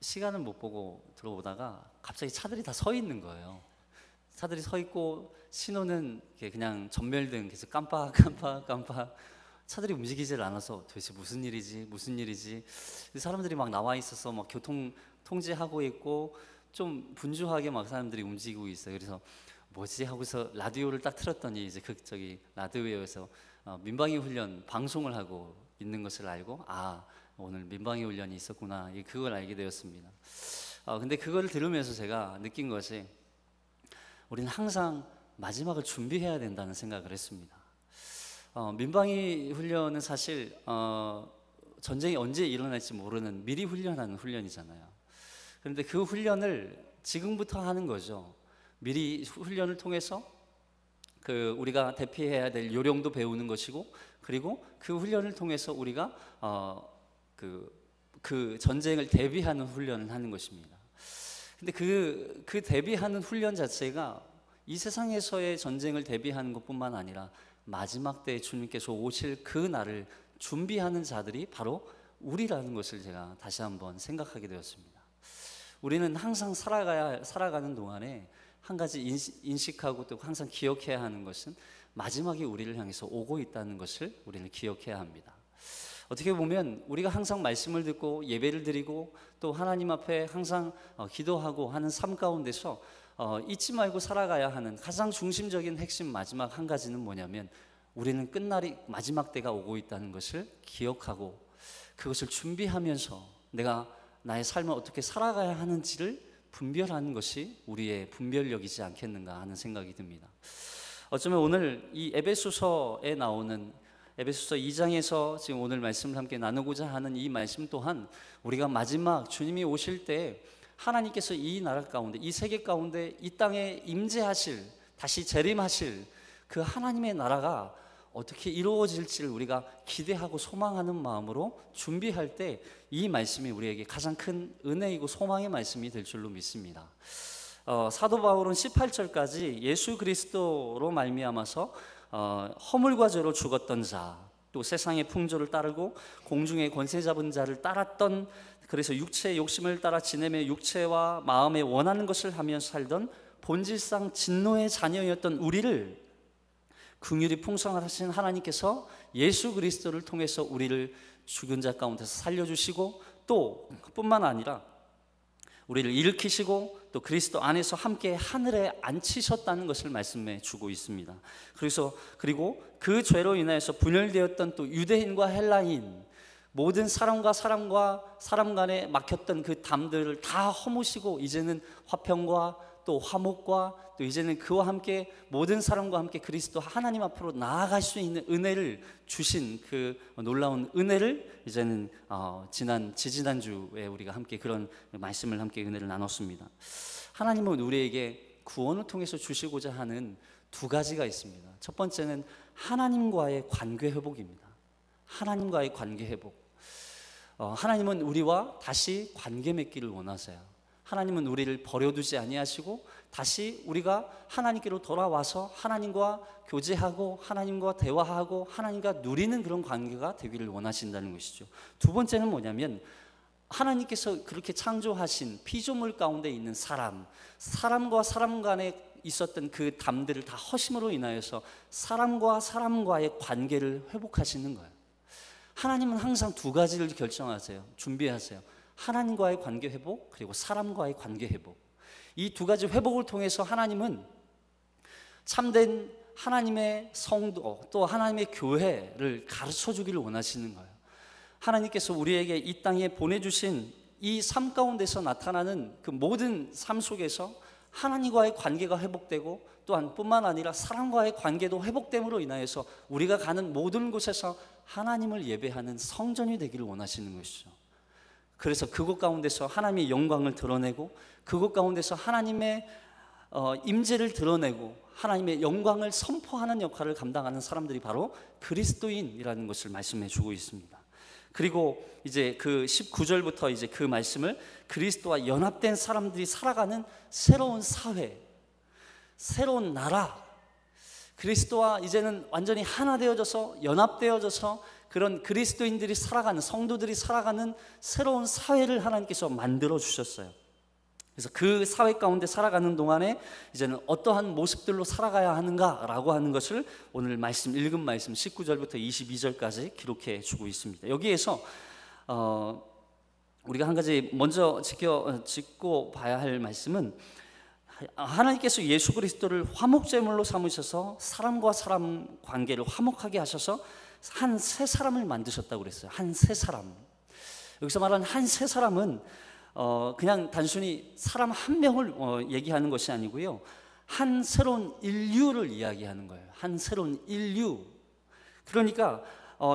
시간을 못 보고 들어오다가 갑자기 차들이 다 서 있는 거예요. 차들이 서 있고 신호는 그냥 전멸등 계속 깜빡 차들이 움직이질 않아서 도대체 무슨 일이지 사람들이 막 나와 있어서 막 교통 통제하고 있고 좀 분주하게 막 사람들이 움직이고 있어요. 그래서 뭐지 하고서 라디오를 딱 틀었더니 이제 저기 라디오에서 민방위 훈련 방송을 하고 있는 것을 알고 오늘 민방위 훈련이 있었구나, 그걸 알게 되었습니다. 근데 그걸 들으면서 제가 느낀 것이 우리는 항상 마지막을 준비해야 된다는 생각을 했습니다. 민방위 훈련은 사실 전쟁이 언제 일어날지 모르는 미리 훈련하는 훈련이잖아요. 그런데 그 훈련을 지금부터 하는 거죠. 미리 훈련을 통해서 우리가 대피해야 될 요령도 배우는 것이고, 그리고 그 훈련을 통해서 우리가 그 전쟁을 대비하는 훈련을 하는 것입니다. 근데 그 대비하는 훈련 자체가 이 세상에서의 전쟁을 대비하는 것뿐만 아니라 마지막 때에 주님께서 오실 그 날을 준비하는 자들이 바로 우리라는 것을 제가 다시 한번 생각하게 되었습니다. 우리는 항상 살아가는 동안에 한 가지 인식하고 또 항상 기억해야 하는 것은 마지막에 우리를 향해서 오고 있다는 것을 우리는 기억해야 합니다. 어떻게 보면 우리가 항상 말씀을 듣고 예배를 드리고 또 하나님 앞에 항상 기도하고 하는 삶 가운데서 잊지 말고 살아가야 하는 가장 중심적인 핵심 마지막 한 가지는 뭐냐면, 우리는 끝날이 마지막 때가 오고 있다는 것을 기억하고 그것을 준비하면서 내가 나의 삶을 어떻게 살아가야 하는지를 분별하는 것이 우리의 분별력이지 않겠는가 하는 생각이 듭니다. 어쩌면 오늘 이 에베소서에 나오는 에베소서 2장에서 지금 오늘 말씀을 함께 나누고자 하는 이 말씀 또한 우리가 마지막 주님이 오실 때 하나님께서 이 나라 가운데, 이 세계 가운데 이 땅에 임재하실, 다시 재림하실 그 하나님의 나라가 어떻게 이루어질지를 우리가 기대하고 소망하는 마음으로 준비할 때 이 말씀이 우리에게 가장 큰 은혜이고 소망의 말씀이 될 줄로 믿습니다. 사도 바울은 18절까지 예수 그리스도로 말미암아서 허물과 죄로 죽었던 자, 또 세상의 풍조를 따르고 공중의 권세 잡은 자를 따랐던, 그래서 육체의 욕심을 따라 지내며 육체와 마음에 원하는 것을 하며 살던 본질상 진노의 자녀였던 우리를 긍휼이 풍성하신 하나님께서 예수 그리스도를 통해서 우리를 죽은 자 가운데서 살려주시고, 또 뿐만 아니라 우리를 일으키시고 또 그리스도 안에서 함께 하늘에 앉히셨다는 것을 말씀해 주고 있습니다. 그리고 그 죄로 인하여서 분열되었던 또 유대인과 헬라인, 모든 사람과 사람 간에 막혔던 그 담들을 다 허무시고 이제는 화평과 또 화목과 또 이제는 그와 함께 모든 사람과 함께 그리스도 하나님 앞으로 나아갈 수 있는 은혜를 주신 그 놀라운 은혜를 이제는 지지난주에 우리가 함께 그런 말씀을 함께 은혜를 나눴습니다. 하나님은 우리에게 구원을 통해서 주시고자 하는 두 가지가 있습니다. 첫 번째는 하나님과의 관계 회복입니다. 하나님과의 관계 회복. 하나님은 우리와 다시 관계 맺기를 원하세요. 하나님은 우리를 버려두지 아니하시고 다시 우리가 하나님께로 돌아와서 하나님과 교제하고 하나님과 대화하고 하나님과 누리는 그런 관계가 되기를 원하신다는 것이죠. 두 번째는 뭐냐면, 하나님께서 그렇게 창조하신 피조물 가운데 있는 사람과 사람 간에 있었던 그 담들을 다 허심으로 인하여서 사람과 사람과의 관계를 회복하시는 거예요. 하나님은 항상 두 가지를 결정하세요. 준비하세요. 하나님과의 관계 회복, 그리고 사람과의 관계 회복. 이 두 가지 회복을 통해서 하나님은 참된 하나님의 성도, 또 하나님의 교회를 가르쳐 주기를 원하시는 거예요. 하나님께서 우리에게 이 땅에 보내주신 이 삶 가운데서 나타나는 그 모든 삶 속에서 하나님과의 관계가 회복되고, 또한 뿐만 아니라 사람과의 관계도 회복됨으로 인하여서 우리가 가는 모든 곳에서 하나님을 예배하는 성전이 되기를 원하시는 것이죠. 그래서 그곳 가운데서 하나님의 영광을 드러내고, 그곳 가운데서 하나님의 임재를 드러내고 하나님의 영광을 선포하는 역할을 감당하는 사람들이 바로 그리스도인이라는 것을 말씀해 주고 있습니다. 그리고 이제 그 19절부터 이제 그 말씀을 그리스도와 연합된 사람들이 살아가는 새로운 사회, 새로운 나라, 그리스도와 이제는 완전히 하나 되어져서 연합되어져서 그런 그리스도인들이 살아가는, 성도들이 살아가는 새로운 사회를 하나님께서 만들어 주셨어요. 그래서 그 사회 가운데 살아가는 동안에 이제는 어떠한 모습들로 살아가야 하는가라고 하는 것을 오늘 읽은 말씀 19절부터 22절까지 기록해 주고 있습니다. 여기에서 우리가 한 가지 먼저 짚고 봐야 할 말씀은, 하나님께서 예수 그리스도를 화목제물로 삼으셔서 사람과 사람 관계를 화목하게 하셔서 한 세 사람을 만드셨다고 그랬어요. 한 세 사람. 여기서 말하는 한 세 사람은 그냥 단순히 사람 한 명을 얘기하는 것이 아니고요, 한 새로운 인류를 이야기하는 거예요. 한 새로운 인류. 그러니까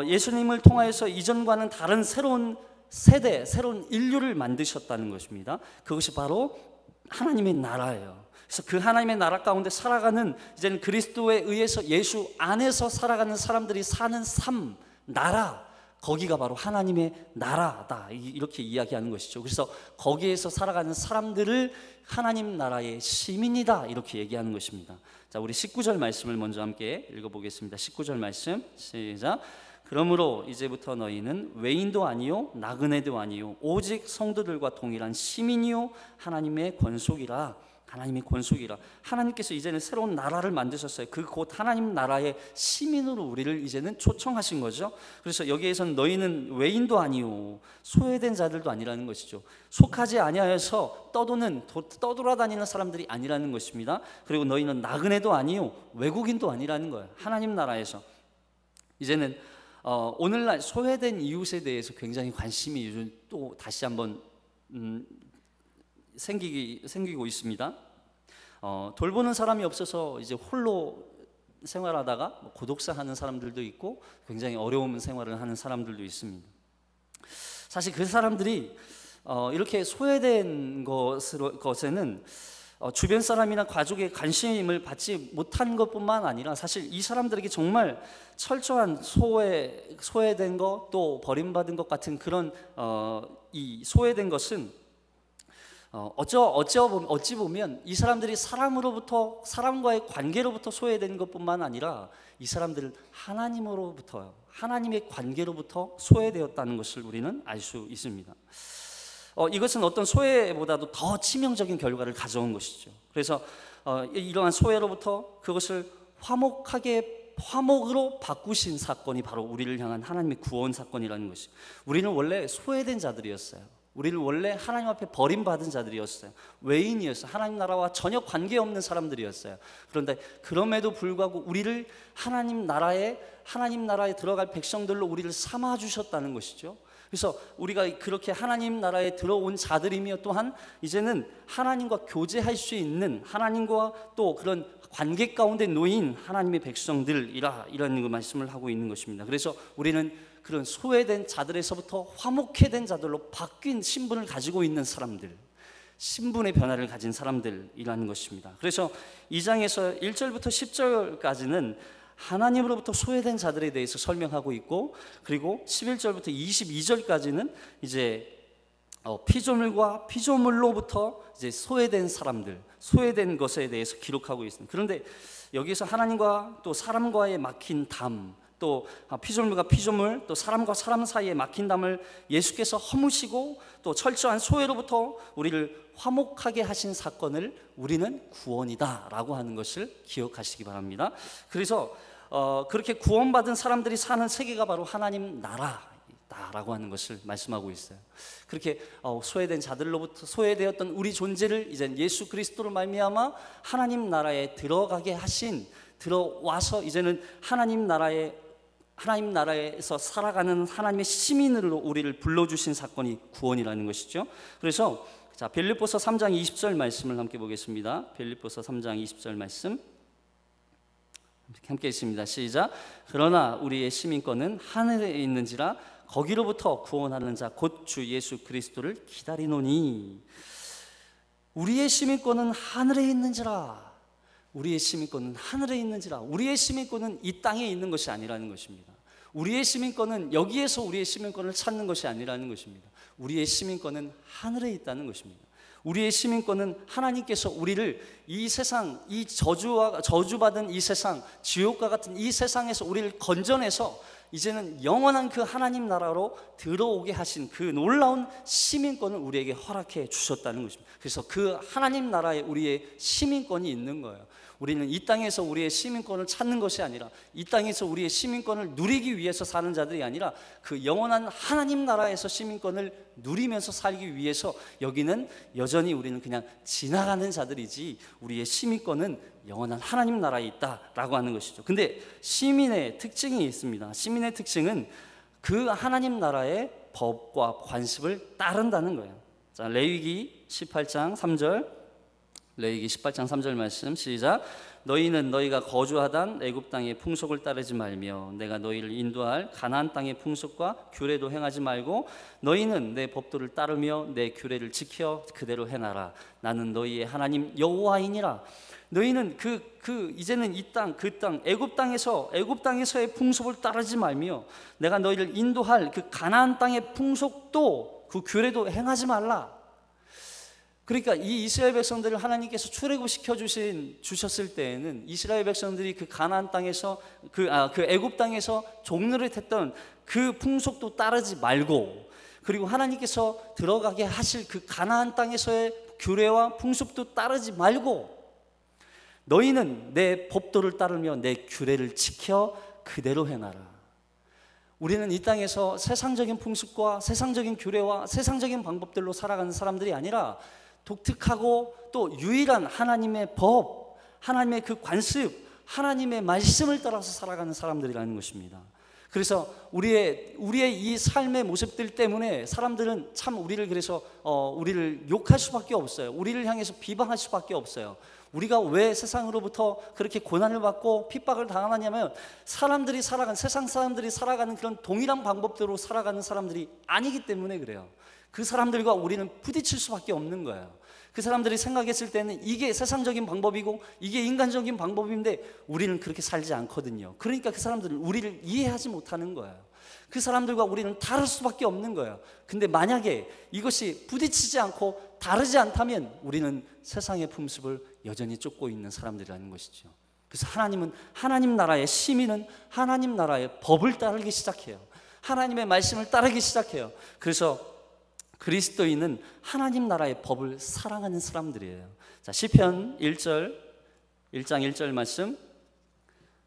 예수님을 통하여서 이전과는 다른 새로운 세대, 새로운 인류를 만드셨다는 것입니다. 그것이 바로 하나님의 나라예요. 그래서 그 하나님의 나라 가운데 살아가는, 이제는 그리스도에 의해서 예수 안에서 살아가는 사람들이 사는 삶, 나라, 거기가 바로 하나님의 나라다, 이렇게 이야기하는 것이죠. 그래서 거기에서 살아가는 사람들을 하나님 나라의 시민이다, 이렇게 얘기하는 것입니다. 자, 우리 19절 말씀을 먼저 함께 읽어보겠습니다. 19절 말씀 시작. 그러므로 이제부터 너희는 외인도 아니요 나그네도 아니요 오직 성도들과 동일한 시민이요 하나님의 권속이라. 하나님의 권속이라. 하나님께서 이제는 새로운 나라를 만드셨어요. 그 곧 하나님 나라의 시민으로 우리를 이제는 초청하신 거죠. 그래서 여기에서는 너희는 외인도 아니요 소외된 자들도 아니라는 것이죠. 속하지 아니하여서 떠돌아다니는 사람들이 아니라는 것입니다. 그리고 너희는 나그네도 아니요 외국인도 아니라는 거예요. 하나님 나라에서 이제는 오늘날 소외된 이웃에 대해서 굉장히 관심이 요즘 또 다시 한번 생기고 있습니다. 돌보는 사람이 없어서 이제 홀로 생활하다가 고독사 하는 사람들도 있고, 굉장히 어려운 생활을 하는 사람들도 있습니다. 사실 그 사람들이 이렇게 소외된 것에는 주변 사람이나 가족의 관심을 받지 못한 것뿐만 아니라, 사실 이 사람들에게 정말 철저한 소외된 것, 또 버림받은 것 같은 그런 이 소외된 것은 어찌 보면 이 사람들이 사람과의 관계로부터 소외된 것뿐만 아니라 이 사람들은 하나님의 관계로부터 소외되었다는 것을 우리는 알 수 있습니다. 이것은 어떤 소외보다도 더 치명적인 결과를 가져온 것이죠. 그래서 이러한 소외로부터 그것을 화목으로 바꾸신 사건이 바로 우리를 향한 하나님의 구원 사건이라는 것이죠. 우리는 원래 소외된 자들이었어요. 우리를 원래 하나님 앞에 버림받은 자들이었어요. 외인이었어요. 하나님 나라와 전혀 관계없는 사람들이었어요. 그런데 그럼에도 불구하고 우리를 하나님 나라에 들어갈 백성들로 우리를 삼아 주셨다는 것이죠. 그래서 우리가 그렇게 하나님 나라에 들어온 자들이며, 또한 이제는 하나님과 교제할 수 있는, 하나님과 또 그런 관계 가운데 놓인 하나님의 백성들이라, 이런 말씀을 하고 있는 것입니다. 그래서 우리는 그런 소외된 자들에서부터 화목해 된 자들로 바뀐 신분을 가지고 있는 사람들, 신분의 변화를 가진 사람들이라는 것입니다. 그래서 2장에서 1절부터 10절까지는 하나님으로부터 소외된 자들에 대해서 설명하고 있고, 그리고 11절부터 22절까지는 이제 피조물과 피조물로부터 이제 소외된 사람들, 소외된 것에 대해서 기록하고 있습니다. 그런데 여기서 하나님과 또 사람과의 막힌 담, 또 피조물과 피조물, 또 사람과 사람 사이에 막힌 담을 예수께서 허무시고 또 철저한 소외로부터 우리를 화목하게 하신 사건을 우리는 구원이다라고 하는 것을 기억하시기 바랍니다. 그래서 그렇게 구원받은 사람들이 사는 세계가 바로 하나님 나라라고 하는 것을 말씀하고 있어요. 그렇게 소외된 자들로부터 소외되었던 우리 존재를 이제 예수 그리스도로 말미암아 하나님 나라에 들어와서 이제는 하나님 나라에서 살아가는 하나님의 시민으로 우리를 불러주신 사건이 구원이라는 것이죠. 그래서 자, 빌립보서 3장 20절 말씀을 함께 보겠습니다. 빌립보서 3장 20절 말씀 함께 있습니다. 시작. 그러나 우리의 시민권은 하늘에 있는지라 거기로부터 구원하는 자 곧 주 예수 그리스도를 기다리노니. 우리의 시민권은 하늘에 있는지라. 우리의 시민권은 하늘에 있는지라. 우리의 시민권은 이 땅에 있는 것이 아니라는 것입니다. 우리의 시민권은 여기에서 우리의 시민권을 찾는 것이 아니라는 것입니다. 우리의 시민권은 하늘에 있다는 것입니다. 우리의 시민권은 하나님께서 우리를 이 세상, 이 저주받은 이 세상, 지옥과 같은 이 세상에서 우리를 건져내서 이제는 영원한 그 하나님 나라로 들어오게 하신 그 놀라운 시민권을 우리에게 허락해 주셨다는 것입니다. 그래서 그 하나님 나라에 우리의 시민권이 있는 거예요. 우리는 이 땅에서 우리의 시민권을 찾는 것이 아니라, 이 땅에서 우리의 시민권을 누리기 위해서 사는 자들이 아니라, 그 영원한 하나님 나라에서 시민권을 누리면서 살기 위해서 여기는 여전히 우리는 그냥 지나가는 자들이지, 우리의 시민권은 영원한 하나님 나라에 있다라고 하는 것이죠. 근데 시민의 특징이 있습니다. 시민의 특징은 그 하나님 나라의 법과 관습을 따른다는 거예요. 자, 레위기 18장 3절, 레위기 18장 3절 말씀 시작. 너희는 너희가 거주하던 애굽 땅의 풍속을 따르지 말며 내가 너희를 인도할 가나안 땅의 풍속과 규례도 행하지 말고 너희는 내 법도를 따르며 내 규례를 지켜 그대로 행하라. 나는 너희의 하나님 여호와이니라. 너희는 이제는 이 땅, 그 땅, 애굽 땅에서의 풍속을 따르지 말며 내가 너희를 인도할 그 가나안 땅의 풍속도, 그 규례도 행하지 말라. 그러니까 이 이스라엘 백성들을 하나님께서 출애굽시켜 주셨을 때에는 이스라엘 백성들이 그 가나안 땅에서 그 애굽 땅에서 종노릇했던 그 풍속도 따르지 말고, 그리고 하나님께서 들어가게 하실 그 가나안 땅에서의 규례와 풍속도 따르지 말고 너희는 내 법도를 따르며 내 규례를 지켜 그대로 행하라. 우리는 이 땅에서 세상적인 풍습과 세상적인 규례와 세상적인 방법들로 살아가는 사람들이 아니라 독특하고 또 유일한 하나님의 법, 하나님의 그 관습, 하나님의 말씀을 따라서 살아가는 사람들이라는 것입니다. 그래서 우리의 이 삶의 모습들 때문에 사람들은 참 우리를 욕할 수밖에 없어요. 우리를 향해서 비방할 수밖에 없어요. 우리가 왜 세상으로부터 그렇게 고난을 받고 핍박을 당하냐면 세상 사람들이 살아가는 그런 동일한 방법대로 살아가는 사람들이 아니기 때문에 그래요. 그 사람들과 우리는 부딪힐 수밖에 없는 거예요. 그 사람들이 생각했을 때는 이게 세상적인 방법이고 이게 인간적인 방법인데 우리는 그렇게 살지 않거든요. 그러니까 그 사람들은 우리를 이해하지 못하는 거예요. 그 사람들과 우리는 다를 수밖에 없는 거예요. 근데 만약에 이것이 부딪히지 않고 다르지 않다면 우리는 세상의 풍습을 여전히 쫓고 있는 사람들이라는 것이죠. 그래서 하나님 나라의 시민은 하나님 나라의 법을 따르기 시작해요. 하나님의 말씀을 따르기 시작해요. 그래서 그리스도인은 하나님 나라의 법을 사랑하는 사람들이에요. 자, 시편 1장 1절 말씀,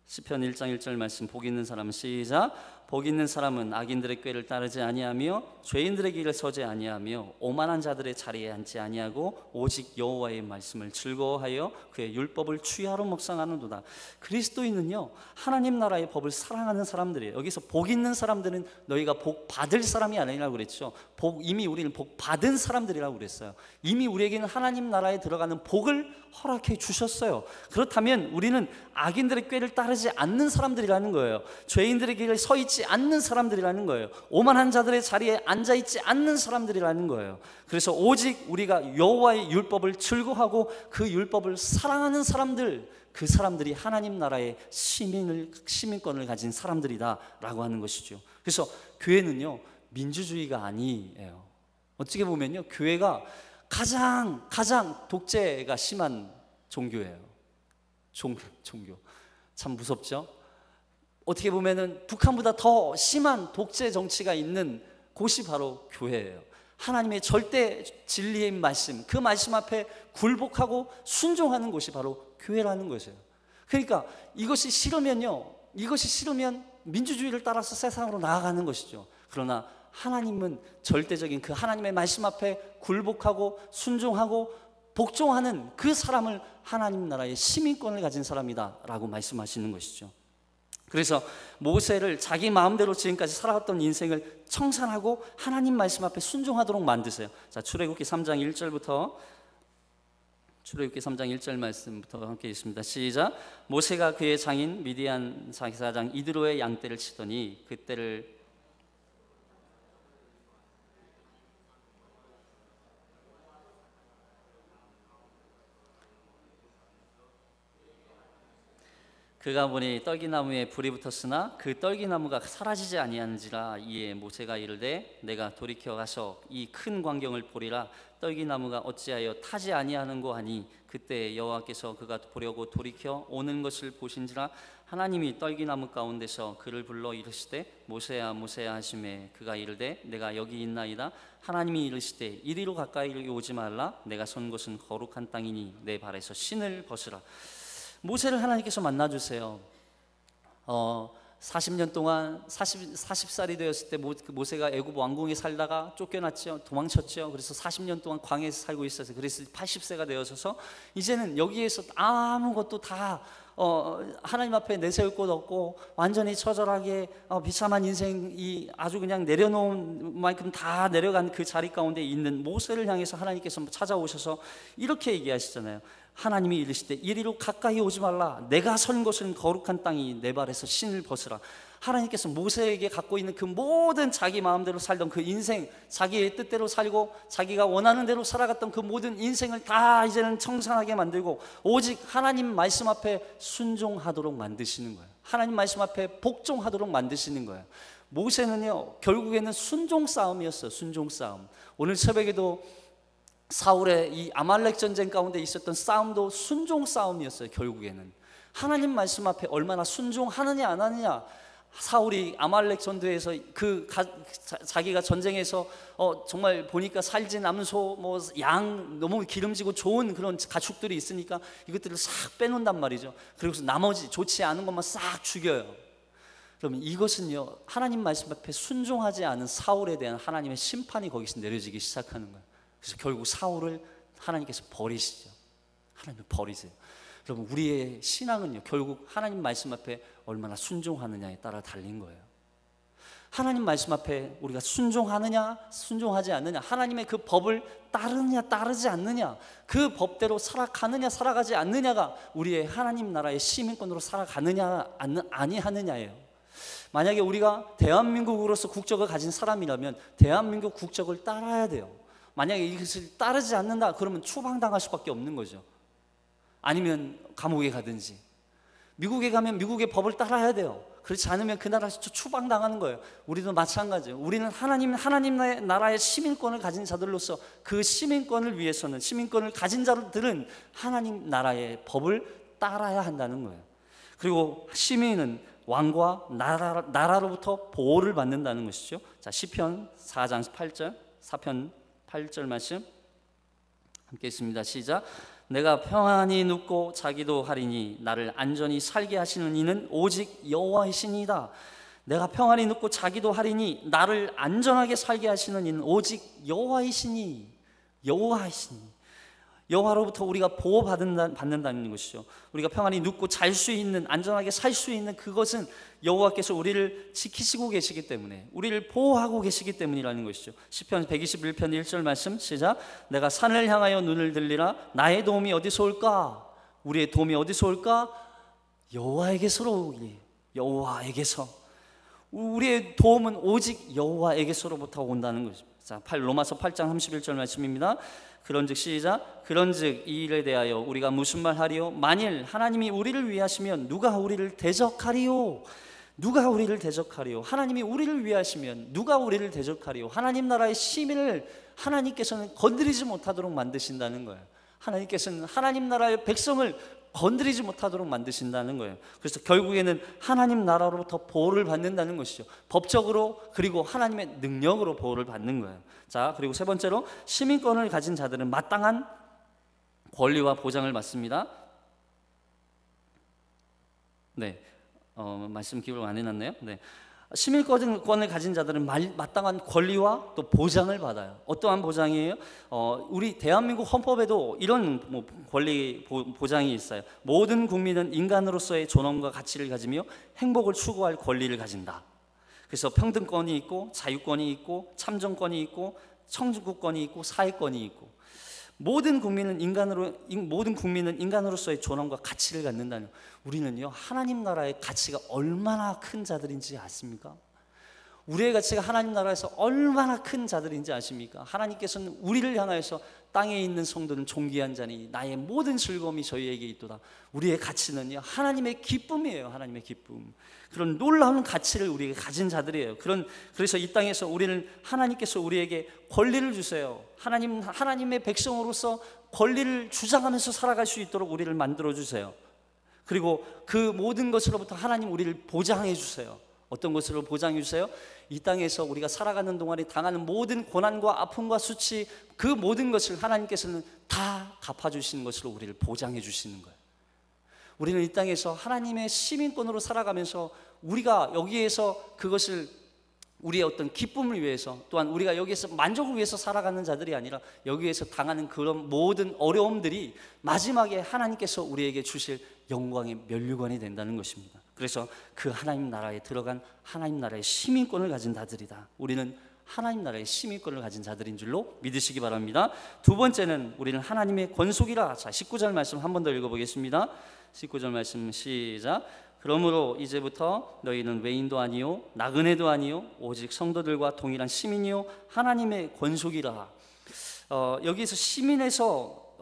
시편 1장 1절 말씀, 복 있는 사람은 시작. 복 있는 사람은 악인들의 꾀를 따르지 아니하며 죄인들의 길을 서지 아니하며 오만한 자들의 자리에 앉지 아니하고 오직 여호와의 말씀을 즐거워하여 그의 율법을 주야로 묵상하는도다. 그리스도인은요 하나님 나라의 법을 사랑하는 사람들이에요. 여기서 복 있는 사람들은 너희가 복 받을 사람이 아니라고 그랬죠. 이미 우리는 복 받은 사람들이라고 그랬어요. 이미 우리에게는 하나님 나라에 들어가는 복을 허락해 주셨어요. 그렇다면 우리는 악인들의 꾀를 따르지 않는 사람들이라는 거예요. 죄인들의 길을 서 있지 않는 사람들이라는 거예요. 오만한 자들의 자리에 앉아 있지 않는 사람들이라는 거예요. 그래서 오직 우리가 여호와의 율법을 즐거워하고 그 율법을 사랑하는 사람들, 그 사람들이 하나님 나라의 시민권을 가진 사람들이다라고 하는 것이죠. 그래서 교회는요 민주주의가 아니에요. 어떻게 보면요 교회가 가장 독재가 심한 종교예요. 종교 참 무섭죠. 어떻게 보면은 북한보다 더 심한 독재 정치가 있는 곳이 바로 교회예요. 하나님의 절대 진리의 말씀, 그 말씀 앞에 굴복하고 순종하는 곳이 바로 교회라는 것이에요. 그러니까 이것이 싫으면 민주주의를 따라서 세상으로 나아가는 것이죠. 그러나 하나님은 절대적인 그 하나님의 말씀 앞에 굴복하고 순종하고 복종하는 그 사람을 하나님 나라의 시민권을 가진 사람이다 라고 말씀하시는 것이죠. 그래서 모세를 자기 마음대로 지금까지 살아왔던 인생을 청산하고 하나님 말씀 앞에 순종하도록 만드세요. 자, 출애굽기 3장 1절 말씀부터 함께 읽습니다. 시작. 모세가 그의 장인 미디안 사기사장 이드로의 양떼를 치더니 그가 보니 떨기나무에 불이 붙었으나 그 떨기나무가 사라지지 아니하는지라. 이에 모세가 이르되 내가 돌이켜 가서 이 큰 광경을 보리라. 떨기나무가 어찌하여 타지 아니하는고 하니 그때 여호와께서 그가 보려고 돌이켜 오는 것을 보신지라. 하나님이 떨기나무 가운데서 그를 불러 이르시되 모세야 모세야 하시매 그가 이르되 내가 여기 있나이다. 하나님이 이르시되 이리로 가까이 오지 말라. 내가 선 곳은 거룩한 땅이니 내 발에서 신을 벗으라. 모세를 하나님께서 만나주세요. 40년 동안 40살이 되었을 때 모세가 애굽 왕궁에 살다가 쫓겨났죠. 도망쳤죠. 그래서 40년 동안 광야에서 살고 있어서 그래서 80세가 되어서서 이제는 여기에서 아무것도 다 하나님 앞에 내세울 곳 없고 완전히 처절하게 비참한 인생이 아주 그냥 내려놓은 만큼 다 내려간 그 자리 가운데 있는 모세를 향해서 하나님께서 찾아오셔서 이렇게 얘기하시잖아요. 하나님이 이르시되 이리로 가까이 오지 말라. 내가 선 곳은 거룩한 땅이 내 발에서 신을 벗으라. 하나님께서 모세에게 갖고 있는 그 모든 자기 마음대로 살던 그 인생, 자기의 뜻대로 살고 자기가 원하는 대로 살아갔던 그 모든 인생을 다 이제는 청산하게 만들고 오직 하나님 말씀 앞에 순종하도록 만드시는 거예요. 하나님 말씀 앞에 복종하도록 만드시는 거예요. 모세는요 결국에는 순종 싸움이었어요. 순종 싸움. 오늘 새벽에도 사울의 이 아말렉 전쟁 가운데 있었던 싸움도 순종 싸움이었어요. 결국에는 하나님 말씀 앞에 얼마나 순종하느냐 안 하느냐. 사울이 아말렉 전투에서 자기가 전쟁에서 정말 보니까 살진 암소 뭐 양 너무 기름지고 좋은 그런 가축들이 있으니까 이것들을 싹 빼놓는단 말이죠. 그리고서 나머지 좋지 않은 것만 싹 죽여요. 그러면 이것은요 하나님 말씀 앞에 순종하지 않은 사울에 대한 하나님의 심판이 거기서 내려지기 시작하는 거예요. 그래서 결국 사울을 하나님께서 버리시죠. 하나님을 버리세요. 여러분 우리의 신앙은요 결국 하나님 말씀 앞에 얼마나 순종하느냐에 따라 달린 거예요. 하나님 말씀 앞에 우리가 순종하느냐 순종하지 않느냐, 하나님의 그 법을 따르느냐 따르지 않느냐, 그 법대로 살아가느냐 살아가지 않느냐가 우리의 하나님 나라의 시민권으로 살아가느냐 아니하느냐예요. 만약에 우리가 대한민국으로서 국적을 가진 사람이라면 대한민국 국적을 따라야 돼요. 만약에 이것을 따르지 않는다 그러면 추방당할 수밖에 없는 거죠. 아니면 감옥에 가든지. 미국에 가면 미국의 법을 따라야 돼요. 그렇지 않으면 그 나라에서 추방당하는 거예요. 우리도 마찬가지예요. 우리는 하나님 나라의 시민권을 가진 자들로서 그 시민권을 위해서는, 시민권을 가진 자들은 하나님 나라의 법을 따라야 한다는 거예요. 그리고 시민은 왕과 나라로부터 보호를 받는다는 것이죠. 자, 시편 4장 8절, 4편 8절 말씀 함께 있습니다. 시작. 내가 평안히 눕고 자기도 하리니 나를 안전히 살게 하시는 이는 오직 여호와이시니이다. 내가 평안히 눕고 자기도 하리니 나를 안전하게 살게 하시는 이는 오직 여호와이시니. 여호와로부터 우리가 보호받는다는 것이죠. 우리가 평안히 눕고 잘 수 있는, 안전하게 살 수 있는 그것은 여호와께서 우리를 지키시고 계시기 때문에, 우리를 보호하고 계시기 때문이라는 것이죠. 시편 121편 1절 말씀 시작. 내가 산을 향하여 눈을 들리라. 나의 도움이 어디서 올까? 우리의 도움이 어디서 올까? 여호와에게서 오기. 여호와에게서. 우리의 도움은 오직 여호와에게서로부터 온다는 것입니다. 자, 로마서 8장 31절 말씀입니다. 그런즉 시작. 그런즉 이 일에 대하여 우리가 무슨 말 하리요? 만일 하나님이 우리를 위하시면 누가 우리를 대적하리요? 누가 우리를 대적하리요? 하나님이 우리를 위하시면 누가 우리를 대적하리요? 하나님 나라의 시민을 하나님께서는 건드리지 못하도록 만드신다는 거예요. 하나님께서는 하나님 나라의 백성을 건드리지 못하도록 만드신다는 거예요. 그래서 결국에는 하나님 나라로부터 보호를 받는다는 것이죠. 법적으로, 그리고 하나님의 능력으로 보호를 받는 거예요. 자, 그리고 세 번째로 시민권을 가진 자들은 마땅한 권리와 보장을 받습니다. 네, 말씀 기록 안 해놨네요. 네. 시민권을 가진 자들은 마땅한 권리와 또 보장을 받아요. 어떠한 보장이에요? 우리 대한민국 헌법에도 이런 권리 보장이 있어요. 모든 국민은 인간으로서의 존엄과 가치를 가지며 행복을 추구할 권리를 가진다. 그래서 평등권이 있고 자유권이 있고 참정권이 있고 청구권이 있고 사회권이 있고, 모든 국민은 인간으로서의 존엄과 가치를 갖는다는. 우리는요 하나님 나라의 가치가 얼마나 큰 자들인지 아십니까? 우리의 가치가 하나님 나라에서 얼마나 큰 자들인지 아십니까? 하나님께서는 우리를 향하여서 땅에 있는 성도는 존귀한 자니 나의 모든 즐거움이 저희에게 있도다. 우리의 가치는요, 하나님의 기쁨이에요. 하나님의 기쁨. 그런 놀라운 가치를 우리에게 가진 자들이에요. 그래서 이 땅에서 우리는 하나님께서 우리에게 권리를 주세요. 하나님의 백성으로서 권리를 주장하면서 살아갈 수 있도록 우리를 만들어 주세요. 그리고 그 모든 것으로부터 하나님 우리를 보장해 주세요. 어떤 것으로 보장해 주세요? 이 땅에서 우리가 살아가는 동안에 당하는 모든 고난과 아픔과 수치, 그 모든 것을 하나님께서는 다 갚아주시는 것으로 우리를 보장해 주시는 거예요. 우리는 이 땅에서 하나님의 시민권으로 살아가면서 우리가 여기에서 그것을 우리의 어떤 기쁨을 위해서, 또한 우리가 여기에서 만족을 위해서 살아가는 자들이 아니라 여기에서 당하는 그런 모든 어려움들이 마지막에 하나님께서 우리에게 주실 영광의 면류관이 된다는 것입니다. 그래서 그 하나님 나라에 들어간 하나님 나라의 시민권을 가진 자들이다. 우리는 하나님 나라의 시민권을 가진 자들인 줄로 믿으시기 바랍니다. 두 번째는 우리는 하나님의 권속이라. 자, 19절 말씀 한 번 더 읽어보겠습니다. 19절 말씀 시작. 그러므로 이제부터 너희는 외인도 아니요 나그네도 아니요 오직 성도들과 동일한 시민이요 하나님의 권속이라. 여기서 시민에서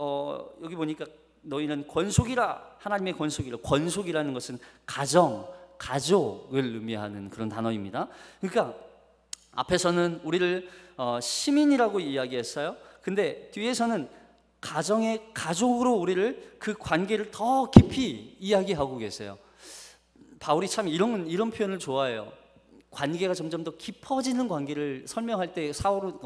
여기 보니까 너희는 권속이라, 하나님의 권속이라. 권속이라는 것은 가족을 의미하는 그런 단어입니다. 그러니까 앞에서는 우리를 시민이라고 이야기했어요. 근데 뒤에서는 가족으로 우리를, 그 관계를 더 깊이 이야기하고 계세요. 바울이 참 이런 표현을 좋아해요. 관계가 점점 더 깊어지는 관계를 설명할 때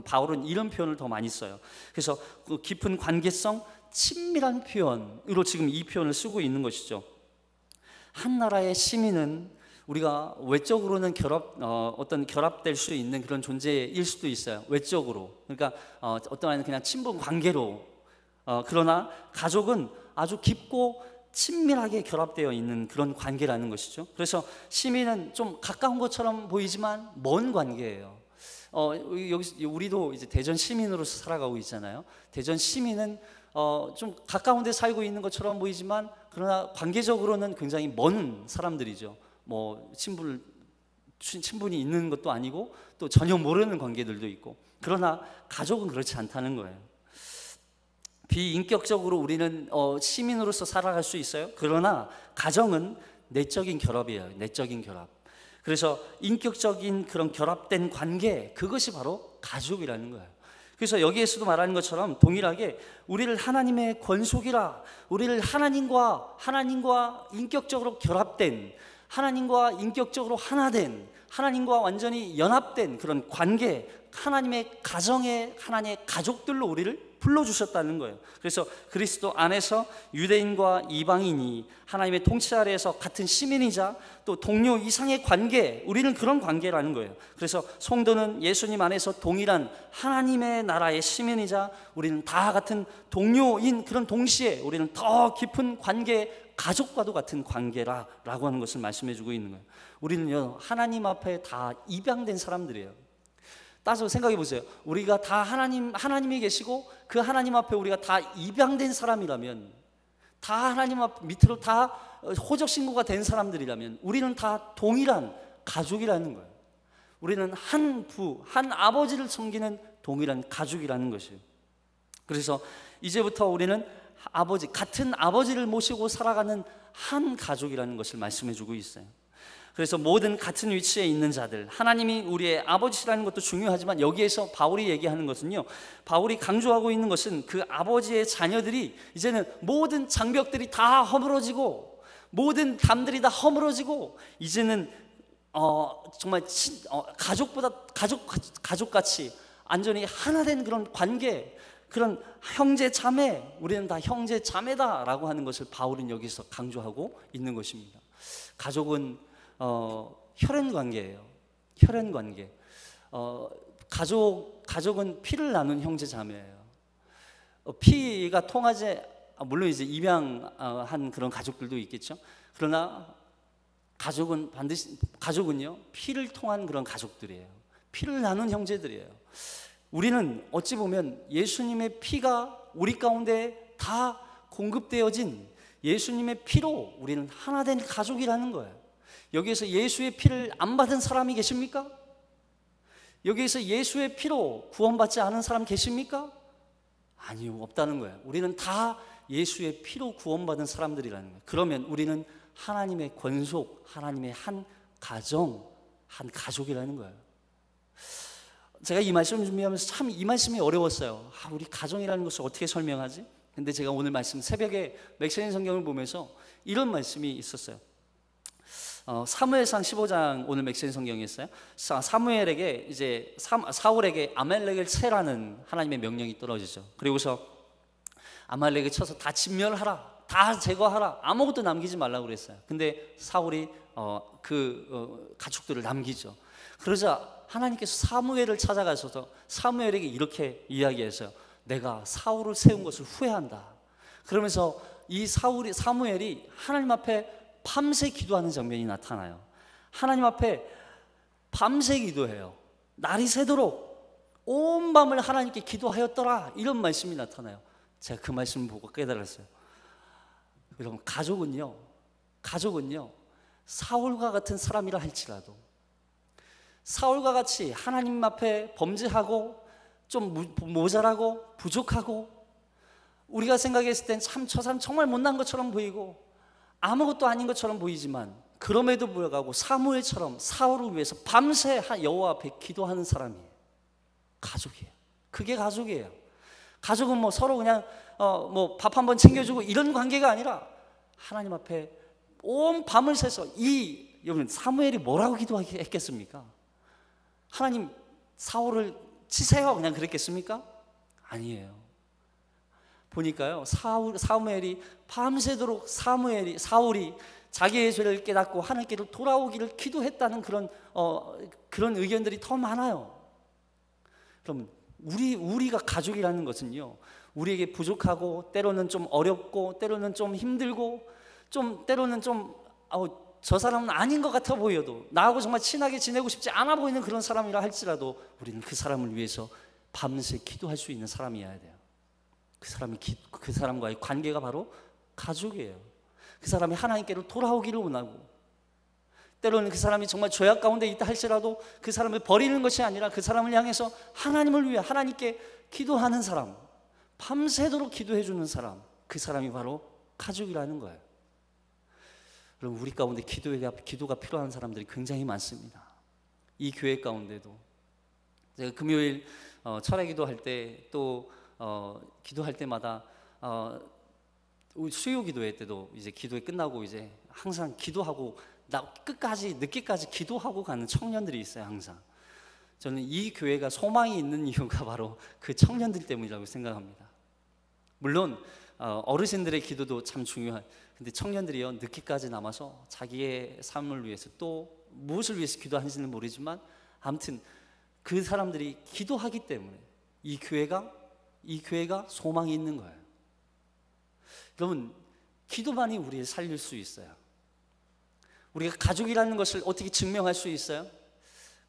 바울은 이런 표현을 더 많이 써요. 그래서 그 깊은 관계성, 친밀한 표현으로 지금 이 표현을 쓰고 있는 것이죠. 한 나라의 시민은 우리가 외적으로는 결합될 수 있는 그런 존재일 수도 있어요. 외적으로. 그러니까 어떤 아이는 그냥 친분 관계로. 그러나 가족은 아주 깊고 친밀하게 결합되어 있는 그런 관계라는 것이죠. 그래서 시민은 좀 가까운 것처럼 보이지만 먼 관계예요. 여기 우리도 이제 대전 시민으로서 살아가고 있잖아요. 대전 시민은 좀 가까운 데 살고 있는 것처럼 보이지만 그러나 관계적으로는 굉장히 먼 사람들이죠. 뭐 친분이 있는 것도 아니고 또 전혀 모르는 관계들도 있고. 그러나 가족은 그렇지 않다는 거예요. 비인격적으로 우리는 시민으로서 살아갈 수 있어요. 그러나 가정은 내적인 결합이에요. 내적인 결합. 그래서 인격적인 그런 결합된 관계, 그것이 바로 가족이라는 거예요. 그래서 여기에서도 말하는 것처럼 동일하게 우리를 하나님의 권속이라, 우리를 하나님과 인격적으로 결합된, 하나님과 인격적으로 하나된, 하나님과 완전히 연합된 그런 관계, 하나님의 가정의 하나님의 가족들로 우리를 불러주셨다는 거예요. 그래서 그리스도 안에서 유대인과 이방인이 하나님의 통치 아래에서 같은 시민이자 또 동료 이상의 관계, 우리는 그런 관계라는 거예요. 그래서 성도는 예수님 안에서 동일한 하나님의 나라의 시민이자 우리는 다 같은 동료인 그런 동시에 우리는 더 깊은 관계, 가족과도 같은 관계라고 하는 것을 말씀해 주고 있는 거예요. 우리는요, 하나님 앞에 다 입양된 사람들이에요. 따져서 생각해 보세요. 우리가 다 하나님이 계시고 그 하나님 앞에 우리가 다 입양된 사람이라면, 다 하나님 앞 밑으로 다 호적 신고가 된 사람들이라면 우리는 다 동일한 가족이라는 거예요. 우리는 한 아버지를 섬기는 동일한 가족이라는 것이에요. 그래서 이제부터 우리는 같은 아버지를 모시고 살아가는 한 가족이라는 것을 말씀해 주고 있어요. 그래서 모든 같은 위치에 있는 자들, 하나님이 우리의 아버지라는 것도 중요하지만 여기에서 바울이 얘기하는 것은요, 바울이 강조하고 있는 것은 그 아버지의 자녀들이 이제는 모든 장벽들이 다 허물어지고 모든 담들이 다 허물어지고 이제는 정말 가족같이 완전히 하나된 그런 관계, 그런 형제 자매, 우리는 다 형제 자매다라고 하는 것을 바울은 여기서 강조하고 있는 것입니다. 가족은 혈연 관계예요. 혈연 관계. 가족은 피를 나눈 형제 자매예요. 피가 통하지, 물론 이제 입양한 그런 가족들도 있겠죠. 그러나 가족은요, 피를 통한 그런 가족들이에요. 피를 나눈 형제들이에요. 우리는 어찌 보면 예수님의 피가 우리 가운데 다 공급되어진 예수님의 피로 우리는 하나된 가족이라는 거예요. 여기에서 예수의 피를 안 받은 사람이 계십니까? 여기에서 예수의 피로 구원받지 않은 사람 계십니까? 아니요, 없다는 거예요. 우리는 다 예수의 피로 구원받은 사람들이라는 거예요. 그러면 우리는 하나님의 권속, 하나님의 한 가정, 한 가족이라는 거예요. 제가 이 말씀을 준비하면서 참 이 말씀이 어려웠어요. 우리 가정이라는 것을 어떻게 설명하지? 근데 제가 오늘 말씀 새벽에 맥세인 성경을 보면서 이런 말씀이 있었어요. 사무엘상 15장 오늘 맥세인 성경이었어요. 사무엘에게 이제 사울에게 아말렉을 치라는 하나님의 명령이 떨어지죠. 그리고서 아말렉을 쳐서 다 진멸하라, 다 제거하라, 아무것도 남기지 말라고 그랬어요. 근데 사울이 가축들을 남기죠. 그러자 하나님께서 사무엘을 찾아가셔서 사무엘에게 이렇게 이야기했어요. 내가 사울을 세운 것을 후회한다. 그러면서 이 사무엘이 하나님 앞에 밤새 기도하는 장면이 나타나요. 하나님 앞에 밤새 기도해요. 날이 새도록 온 밤을 하나님께 기도하였더라, 이런 말씀이 나타나요. 제가 그 말씀을 보고 깨달았어요. 여러분, 가족은요 사울과 같은 사람이라 할지라도, 사울과 같이 하나님 앞에 범죄하고 좀 모자라고 부족하고 우리가 생각했을 땐 참 저 사람 정말 못난 것처럼 보이고 아무것도 아닌 것처럼 보이지만, 그럼에도 불구하고 사무엘처럼 사울을 위해서 밤새 여호와 앞에 기도하는 사람이 가족이에요. 그게 가족이에요. 가족은 뭐 서로 그냥 밥 한번 챙겨주고 이런 관계가 아니라 하나님 앞에 온 밤을 새서 여러분, 사무엘이 뭐라고 기도했겠습니까? 하나님, 사울을 치세요, 그냥 그랬겠습니까? 아니에요. 보니까요, 사무엘이 밤새도록 사울이 자기의 죄를 깨닫고 하나님께로 돌아오기를 기도했다는 그런 의견들이 더 많아요. 그럼 우리가 가족이라는 것은요, 우리에게 부족하고 때로는 좀 어렵고 때로는 좀 힘들고 때로는 저 사람은 아닌 것 같아 보여도, 나하고 정말 친하게 지내고 싶지 않아 보이는 그런 사람이라 할지라도 우리는 그 사람을 위해서 밤새 기도할 수 있는 사람이어야 돼요. 그 사람과의 관계가 바로 가족이에요. 그 사람이 하나님께로 돌아오기를 원하고, 때로는 그 사람이 정말 죄악 가운데 있다 할지라도 그 사람을 버리는 것이 아니라 그 사람을 향해서 하나님을 위해 하나님께 기도하는 사람, 밤새도록 기도해 주는 사람, 그 사람이 바로 가족이라는 거예요. 여러분, 우리 가운데 기도가 필요한 사람들이 굉장히 많습니다. 이 교회 가운데도 제가 금요일 철야 기도할 때 또 기도할 때마다 수요 기도회 때도 이제 기도회 끝나고 이제 항상 기도하고 늦게까지 기도하고 가는 청년들이 있어요. 항상 저는 이 교회가 소망이 있는 이유가 바로 그 청년들 때문이라고 생각합니다. 물론 어르신들의 기도도 참 근데 청년들이요, 늦게까지 남아서 자기의 삶을 위해서 또 무엇을 위해서 기도하는지는 모르지만 아무튼 그 사람들이 기도하기 때문에 이 교회가 소망이 있는 거예요. 여러분, 기도만이 우리를 살릴 수 있어요. 우리가 가족이라는 것을 어떻게 증명할 수 있어요?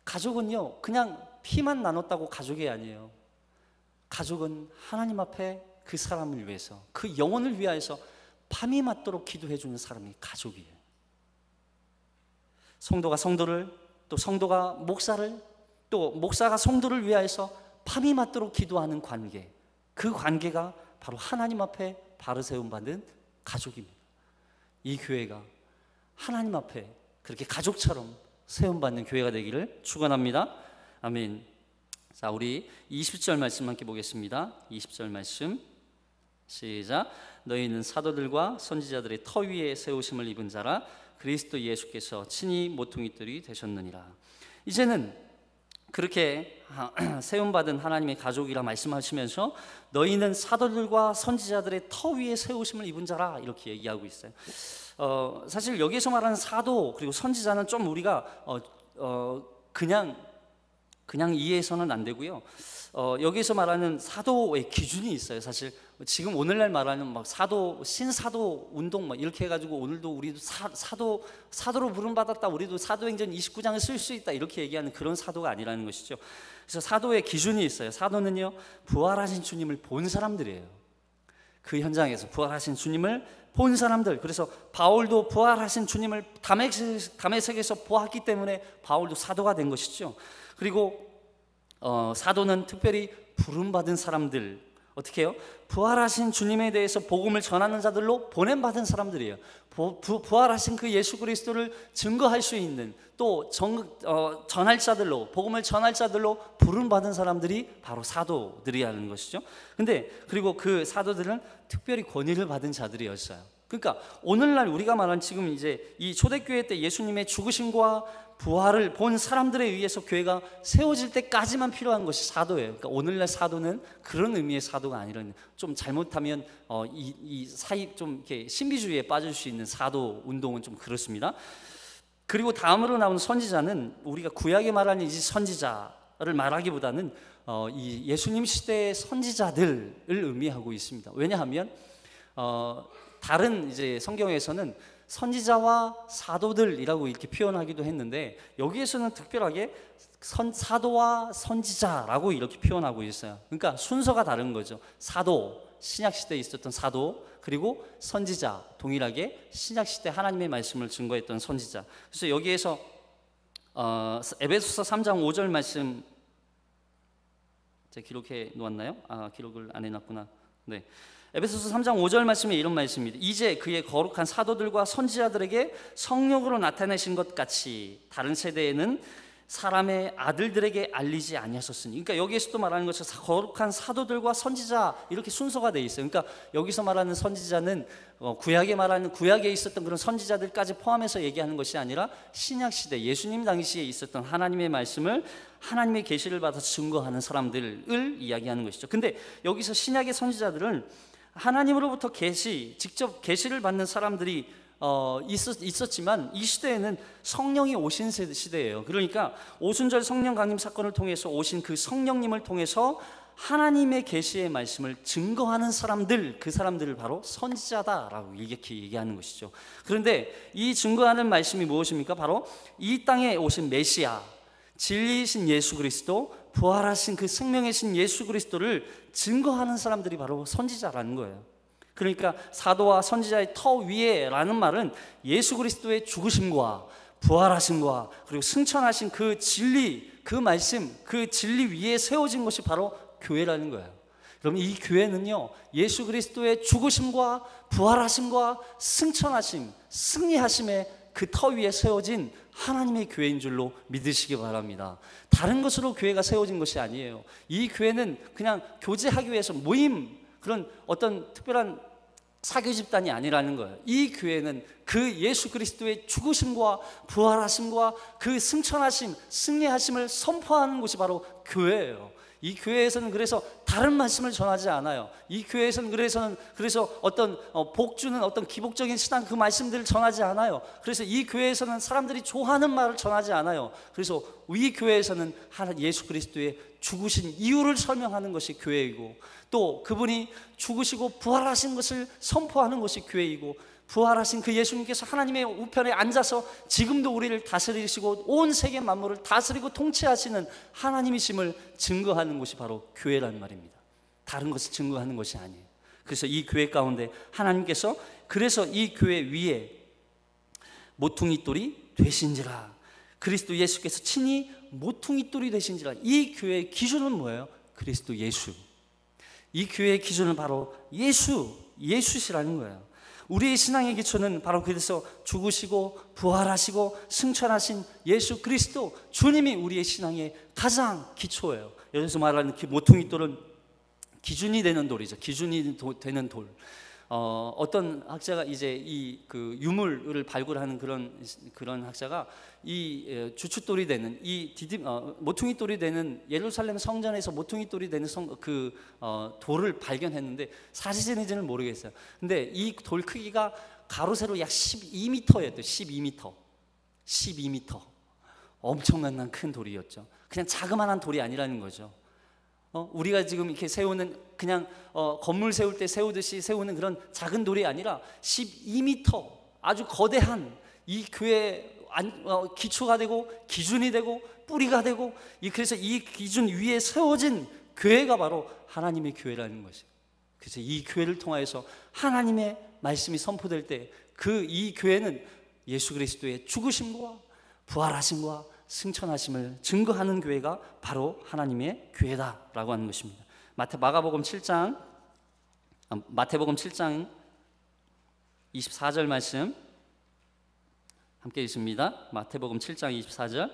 가족은요, 그냥 피만 나눴다고 가족이 아니에요. 가족은 하나님 앞에 그 사람을 위해서, 그 영혼을 위하여서 밤이 맞도록 기도해 주는 사람이 가족이에요. 성도가 성도를, 또 성도가 목사를, 또 목사가 성도를 위하여서 밤이 맞도록 기도하는 관계, 그 관계가 바로 하나님 앞에 바로 세움받은 가족입니다. 이 교회가 하나님 앞에 그렇게 가족처럼 세움받는 교회가 되기를 축원합니다. 아멘. 자, 우리 20절 말씀 함께 보겠습니다. 20절 말씀 시작. 너희는 사도들과 선지자들의 터 위에 세우심을 입은 자라, 그리스도 예수께서 친히 모퉁이돌이 되셨느니라. 이제는 그렇게 세움받은 하나님의 가족이라 말씀하시면서 너희는 사도들과 선지자들의 터 위에 세우심을 입은 자라, 이렇게 얘기하고 있어요. 사실 여기에서 말하는 사도 그리고 선지자는 좀 우리가 그냥 이해해서는 안 되고요. 여기에서 말하는 사도의 기준이 있어요. 사실 지금 오늘날 말하는 막 신사도 운동 막 이렇게 해가지고 오늘도 우리도 사도로 부름받았다, 우리도 사도행전 29장을 쓸 수 있다, 이렇게 얘기하는 그런 사도가 아니라는 것이죠. 그래서 사도의 기준이 있어요. 사도는요, 부활하신 주님을 본 사람들이에요. 그 현장에서 부활하신 주님을 본 사람들. 그래서 바울도 부활하신 주님을 다메섹에서 보았기 때문에 바울도 사도가 된 것이죠. 그리고 사도는 특별히 부름받은 사람들, 어떻게 해요? 부활하신 주님에 대해서 복음을 전하는 자들로 보냄받은 사람들이에요. 부활하신 그 예수 그리스도를 증거할 수 있는 또 전할 자들로, 복음을 전할 자들로 부름받은 사람들이 바로 사도들이라는 것이죠. 근데 그리고 그 사도들은 특별히 권위를 받은 자들이었어요. 그러니까 오늘날 우리가 말한 지금 이제 이 초대교회 때 예수님의 죽으심과 부활을 본 사람들에 의해서 교회가 세워질 때까지만 필요한 것이 사도예요. 그러니까 오늘날 사도는 그런 의미의 사도가 아니라 좀 잘못하면 이 사이 좀 이렇게 신비주의에 빠질 수 있는 사도 운동은 좀 그렇습니다. 그리고 다음으로 나온 선지자는 우리가 구약에 말하는 이 선지자를 말하기보다는 이 예수님 시대의 선지자들을 의미하고 있습니다. 왜냐하면 다른 이제 성경에서는 선지자와 사도들이라고 이렇게 표현하기도 했는데 여기에서는 특별하게 사도와 선지자라고 이렇게 표현하고 있어요. 그러니까 순서가 다른 거죠. 사도, 신약시대에 있었던 사도, 그리고 선지자, 동일하게 신약시대 하나님의 말씀을 증거했던 선지자. 그래서 여기에서 에베소서 3장 5절 말씀 제가 기록해 놓았나요? 기록을 안 해놨구나. 네. 에베소서 3장 5절 말씀에 이런 말씀입니다. 이제 그의 거룩한 사도들과 선지자들에게 성령으로 나타내신 것 같이 다른 세대에는 사람의 아들들에게 알리지 아니하셨으니. 그러니까 여기에서도 말하는 것처럼 거룩한 사도들과 선지자 이렇게 순서가 되어 있어요. 그러니까 여기서 말하는 선지자는 구약에 있었던 그런 선지자들까지 포함해서 얘기하는 것이 아니라 신약 시대 예수님 당시에 있었던 하나님의 말씀을 하나님의 계시를 받아서 증거하는 사람들을 이야기하는 것이죠. 근데 여기서 신약의 선지자들은 하나님으로부터 직접 계시를 받는 사람들이 있었지만 이 시대에는 성령이 오신 시대예요. 그러니까 오순절 성령 강림 사건을 통해서 오신 그 성령님을 통해서 하나님의 계시의 말씀을 증거하는 사람들, 그 사람들을 바로 선지자다라고 이렇게 얘기하는 것이죠. 그런데 이 증거하는 말씀이 무엇입니까? 바로 이 땅에 오신 메시아, 진리이신 예수 그리스도, 부활하신 그 생명의 신 예수 그리스도를 증거하는 사람들이 바로 선지자라는 거예요. 그러니까 사도와 선지자의 터 위에라는 말은 예수 그리스도의 죽으심과 부활하심과 그리고 승천하신 그 진리, 그 말씀, 그 진리 위에 세워진 것이 바로 교회라는 거예요. 그럼 이 교회는요, 예수 그리스도의 죽으심과 부활하심과 승천하심, 승리하심의 그 터 위에 세워진 하나님의 교회인 줄로 믿으시기 바랍니다. 다른 것으로 교회가 세워진 것이 아니에요. 이 교회는 그냥 교제하기 위해서 모임, 그런 어떤 특별한 사교 집단이 아니라는 거예요. 이 교회는 그 예수 그리스도의 죽으심과 부활하심과 그 승천하심, 승리하심을 선포하는 곳이 바로 교회예요. 이 교회에서는 그래서 다른 말씀을 전하지 않아요. 이 교회에서는 그래서 어떤 복주는 어떤 기복적인 신앙 그 말씀들을 전하지 않아요. 그래서 이 교회에서는 사람들이 좋아하는 말을 전하지 않아요. 그래서 이 교회에서는 예수 그리스도의 죽으신 이유를 설명하는 것이 교회이고, 또 그분이 죽으시고 부활하신 것을 선포하는 것이 교회이고, 부활하신 그 예수님께서 하나님의 우편에 앉아서 지금도 우리를 다스리시고 온 세계 만물을 다스리고 통치하시는 하나님이심을 증거하는 것이 바로 교회라는 말입니다. 다른 것을 증거하는 것이 아니에요. 그래서 이 교회 가운데 하나님께서 그래서 이 교회 위에 모퉁이 돌이 되신지라, 그리스도 예수께서 친히 모퉁이 돌이 되신지라. 이 교회의 기준은 뭐예요? 그리스도 예수. 이 교회의 기준은 바로 예수시라는 거예요. 우리의 신앙의 기초는 바로 그래서 죽으시고 부활하시고 승천하신 예수 그리스도, 주님이 우리의 신앙의 가장 기초예요. 여기서 말하는 모퉁이 돌은 기준이 되는 돌이죠. 기준이 되는 돌. 어떤 학자가 이제 이 그 유물을 발굴하는 그런 학자가 이 주춧돌이 되는 모퉁이 돌이 되는 예루살렘 성전에서 모퉁이 돌이 되는 돌을 발견했는데 사실인지는 모르겠어요. 근데 이 돌 크기가 가로 세로 약 12m였대요. 12m. 엄청난 큰 돌이었죠. 그냥 자그마한 돌이 아니라는 거죠. 우리가 지금 이렇게 세우는 그냥 건물 세울 때 세우듯이 세우는 그런 작은 돌이 아니라 12m 아주 거대한 이 교회의 기초가 되고 기준이 되고 뿌리가 되고, 그래서 이 기준 위에 세워진 교회가 바로 하나님의 교회라는 것이에요. 그래서 이 교회를 통하여서 하나님의 말씀이 선포될 때 이 교회는 예수 그리스도의 죽으심과 부활하심과 승천하심을 증거하는 교회가 바로 하나님의 교회다라고 하는 것입니다. 마가복음 7장 마태복음 7장 24절 말씀 함께 읽습니다. 마태복음 7장 24절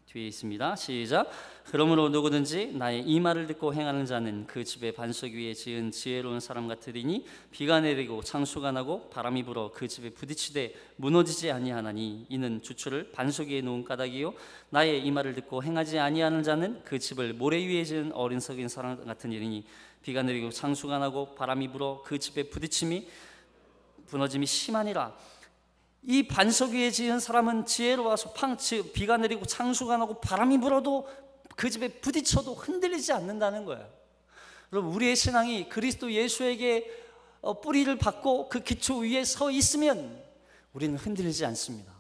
뒤에 있습니다. 시작. 그러므로 누구든지 나의 이 말을 듣고 행하는 자는 그 집의 반석 위에 지은 지혜로운 사람 같으리니 비가 내리고 창수가 나고 바람이 불어 그 집에 부딪히되 무너지지 아니하나니 이는 주추를 반석 위에 놓은 까닭이요 나의 이 말을 듣고 행하지 아니하는 자는 그 집을 모래 위에 지은 어리석은 사람 같은 일이니 비가 내리고 창수가 나고 바람이 불어 그 집에 부딪힘이 무너짐이 심하니라. 이 반석 위에 지은 사람은 지혜로워서 비가 내리고 창수가 나고 바람이 불어도 그 집에 부딪혀도 흔들리지 않는다는 거예요. 여러분, 우리의 신앙이 그리스도 예수에게 뿌리를 받고 그 기초 위에 서 있으면 우리는 흔들리지 않습니다.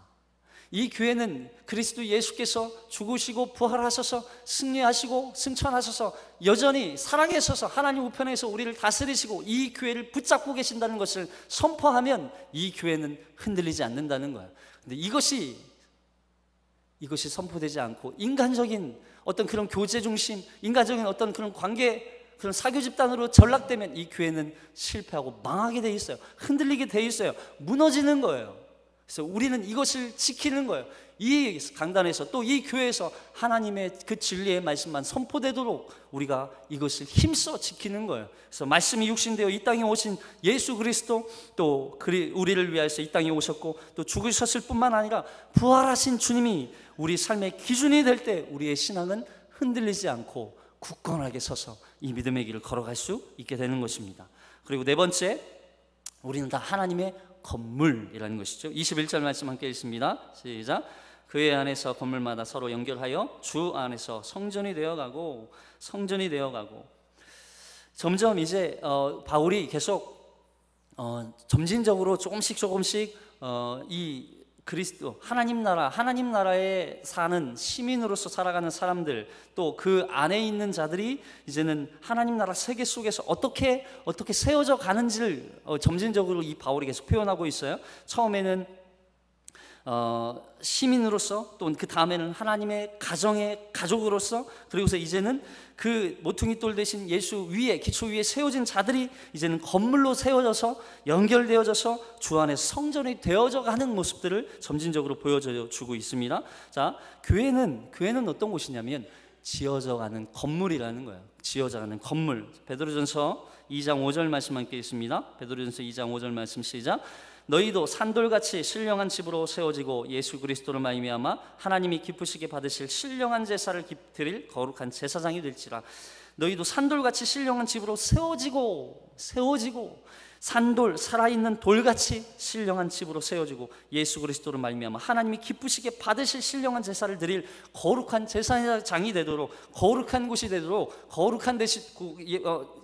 이 교회는 그리스도 예수께서 죽으시고 부활하셔서 승리하시고 승천하셔서 여전히 살아계셔서 하나님 우편에서 우리를 다스리시고 이 교회를 붙잡고 계신다는 것을 선포하면 이 교회는 흔들리지 않는다는 거예요. 근데 이것이 선포되지 않고 인간적인 어떤 그런 교제 중심, 인간적인 어떤 그런 관계, 그런 사교 집단으로 전락되면 이 교회는 실패하고 망하게 돼 있어요. 흔들리게 돼 있어요. 무너지는 거예요. 그래서 우리는 이것을 지키는 거예요. 이 강단에서 또 이 교회에서 하나님의 그 진리의 말씀만 선포되도록 우리가 이것을 힘써 지키는 거예요. 그래서 말씀이 육신되어 이 땅에 오신 예수 그리스도, 또 우리를 위하여서 이 땅에 오셨고 또 죽으셨을 뿐만 아니라 부활하신 주님이 우리 삶의 기준이 될 때 우리의 신앙은 흔들리지 않고 굳건하게 서서 이 믿음의 길을 걸어갈 수 있게 되는 것입니다. 그리고 네 번째, 우리는 다 하나님의 건물이라는 것이죠. 21절 말씀 함께 읽습니다. 시작. 그의 안에서 건물마다 서로 연결하여 주 안에서 성전이 되어가고 점점 이제 바울이 계속 점진적으로 조금씩 이 그리스도 하나님 나라에 사는 시민으로서 살아가는 사람들, 또 그 안에 있는 자들이 이제는 하나님 나라 세계 속에서 어떻게 세워져 가는지를 점진적으로 이 바울이 계속 표현하고 있어요. 처음에는 시민으로서, 또 그 다음에는 하나님의 가정의 가족으로서, 그리고서 이제는 그 모퉁이 돌 대신 예수 위에, 기초 위에 세워진 자들이 이제는 건물로 세워져서 연결되어져서 주 안에 성전이 되어져 가는 모습들을 점진적으로 보여주고 있습니다. 자, 교회는 어떤 곳이냐면 지어져 가는 건물이라는 거예요. 지어져 가는 건물. 베드로전서 2장 5절 말씀 함께 있습니다. 베드로전서 2장 5절 말씀 시작. 너희도 산돌같이 신령한 집으로 세워지고 예수 그리스도로 말미암아 하나님이 기쁘시게 받으실 신령한 제사를 드릴 거룩한 제사장이 될지라. 너희도 산돌같이 신령한 집으로 세워지고 산돌, 살아있는 돌같이 신령한 집으로 세워지고 예수 그리스도로 말미암아 하나님이 기쁘시게 받으실 신령한 제사를 드릴 거룩한 제사장이 되도록, 거룩한 곳이 되도록, 거룩한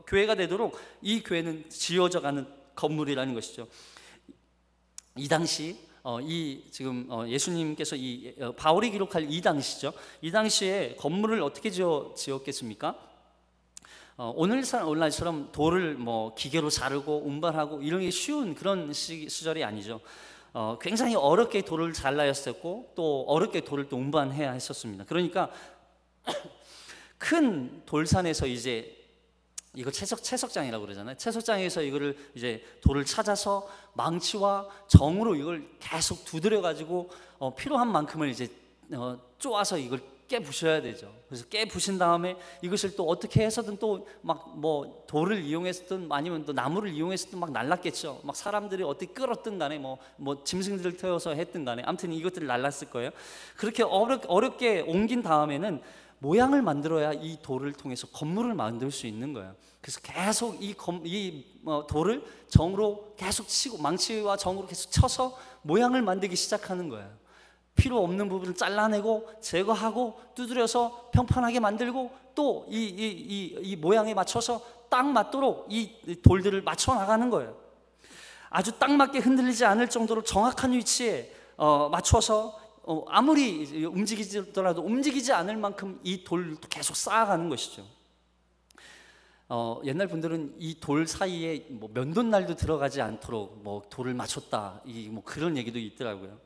교회가 되도록 이 교회는 지어져가는 건물이라는 것이죠. 이 당시 지금 예수님께서 바울이 기록할 이 당시죠. 이 당시에 건물을 어떻게 지었겠습니까? 오늘날처럼 돌을 기계로 자르고 운반하고 이런 게 쉬운 그런 시절이 아니죠. 굉장히 어렵게 돌을 잘라였었고 또 어렵게 돌을 또 운반해야 했었습니다. 그러니까 큰 돌산에서 이제 이거 채석장이라고 그러잖아요. 채석장에서 이거를 이제 돌을 찾아서 망치와 정으로 이걸 계속 두드려 가지고 필요한 만큼을 이제 쪼아서 이걸 깨부셔야 되죠. 그래서 깨부신 다음에 이것을 또 어떻게 해서든 또 막 돌을 이용했든 아니면 또 나무를 이용했든 막 날랐겠죠. 막 사람들이 어떻게 끌었든 간에 뭐 짐승들을 태워서 했든 간에 아무튼 이것들을 날랐을 거예요. 그렇게 어렵게 옮긴 다음에는 모양을 만들어야 이 돌을 통해서 건물을 만들 수 있는 거예요. 그래서 계속 이 돌을 정으로 계속 치고 망치와 정으로 계속 쳐서 모양을 만들기 시작하는 거예요. 필요 없는 부분을 잘라내고 제거하고 두드려서 평판하게 만들고 또 이 모양에 맞춰서 딱 맞도록 이 돌들을 맞춰 나가는 거예요. 아주 딱 맞게 흔들리지 않을 정도로 정확한 위치에 맞춰서 아무리 움직이더라도 움직이지 않을 만큼 이 돌을 계속 쌓아가는 것이죠. 옛날 분들은 이 돌 사이에 면도날도 들어가지 않도록 돌을 맞췄다, 그런 얘기도 있더라고요.